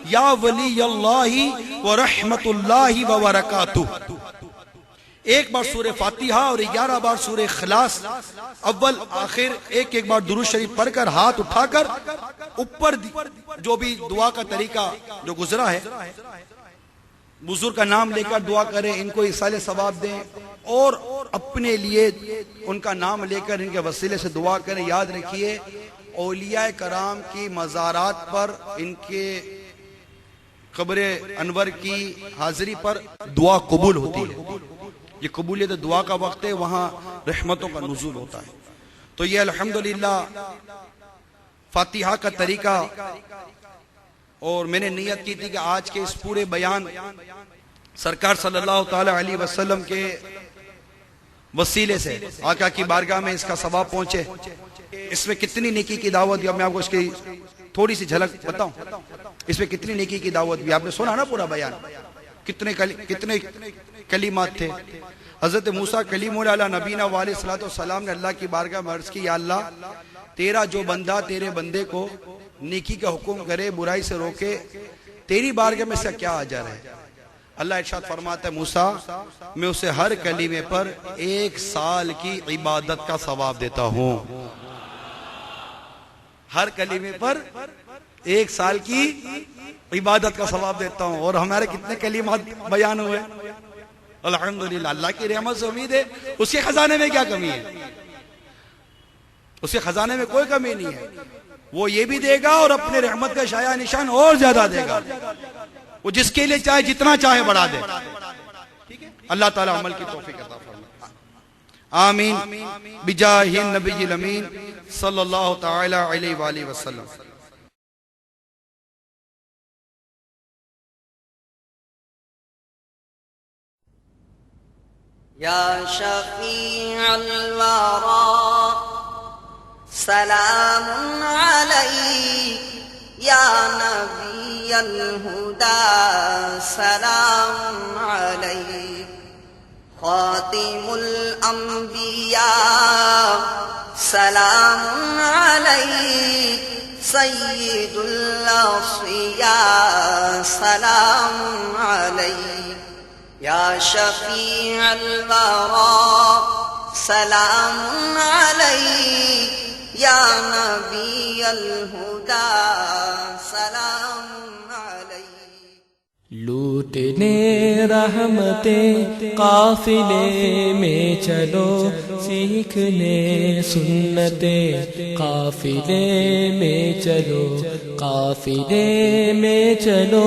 या वली अल्लाही व रहमतुल्लाहि व बरकातुहू। एक बार सूरह फातिहा और 11 बार सूरह इखलास अव्वल आखिर एक बार दुरूद शरीफ पढ़कर हाथ उठाकर ऊपर जो भी दुआ का तरीका जो गुजरा है, बुजुर्ग का नाम लेकर दुआ करें, इनको इसाले सवाब दें और अपने लिए उनका नाम लेकर इनके वसीले से दुआ करें। याद रखिए, औलिया कराम की मज़ारात पर, इनके कब्र अनवर की हाजिरी पर दुआ कबूल होती है। ये कबूलियत दुआ का वक्त है, वहां रहमतों का नुज़ूल होता है। तो ये अल्हम्दुलिल्लाह फातिहा का तरीका, और मैंने नियत की थी कि आज के इस पूरे बयान सरकार सल्लल्लाहु ताला अलैहि वसल्लम के वसीले से आका की बारगाह में इसका सवाब पहुंचे। इसमें कितनी नेकी की दावत दी, मैं आपको इसकी थोड़ी सी झलक बताऊं। इसमें कितनी नेकी की दावत दी, आपने सुना ना पूरा बयान, कितने कलीमात थे। हजरत मूसा कलीमुल्लाह नबीना वालेसलातो सलाम ने अल्लाह की बारगाह में अर्ज की, या अल्लाह, तेरा जो बंदा तेरे बंदे को नेकी का हुक्म करे, बुराई से रोके, तेरी बारगाह में से क्या अजर है। अल्लाह इरशाद फरमाता है, मूसा, मैं उसे हर कलीमे पर 1 साल की इबादत का सवाब देता हूं। हर कलीमे पर 1 साल की इबादत का सवाब देता हूं। और हमारे कितने कलीमात बयान हुए, अल्हम्दुलिल्लाह। अल्लाह की रहमत से उम्मीद है, उसके खजाने में क्या कमी है, उसके खजाने में कोई कमी नहीं है। वो ये भी देगा और अपने रहमत का शाया निशान और ज्यादा देगा। वो जिसके लिए चाहे जितना चाहे बढ़ा दे। अल्लाह ताला अमल की तौफीक अता फरमाए, आमीन बिजाहि नबील अमीन सल्लल्लाहु ताला अलैहि वसल्लम। या शफीअल वरा सलामुन अलैक या नबियल हुदा सलामुन अलैक खातिमुल अंबिया सलामुन अलैक सय्यिदुल औसिया सलामुन अलैक या शफीअल वरा सलामुन अलैक या नबियल हुदा सलामुन अलैक। लूटने रहमतें काफिले में चलो, सीखने सुन्नतें काफिले में चलो, काफिले में चलो,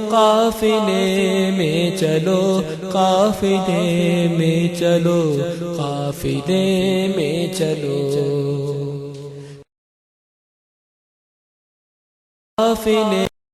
काफिले में चलो, काफिले में चलो, काफिले में चलो, काफिले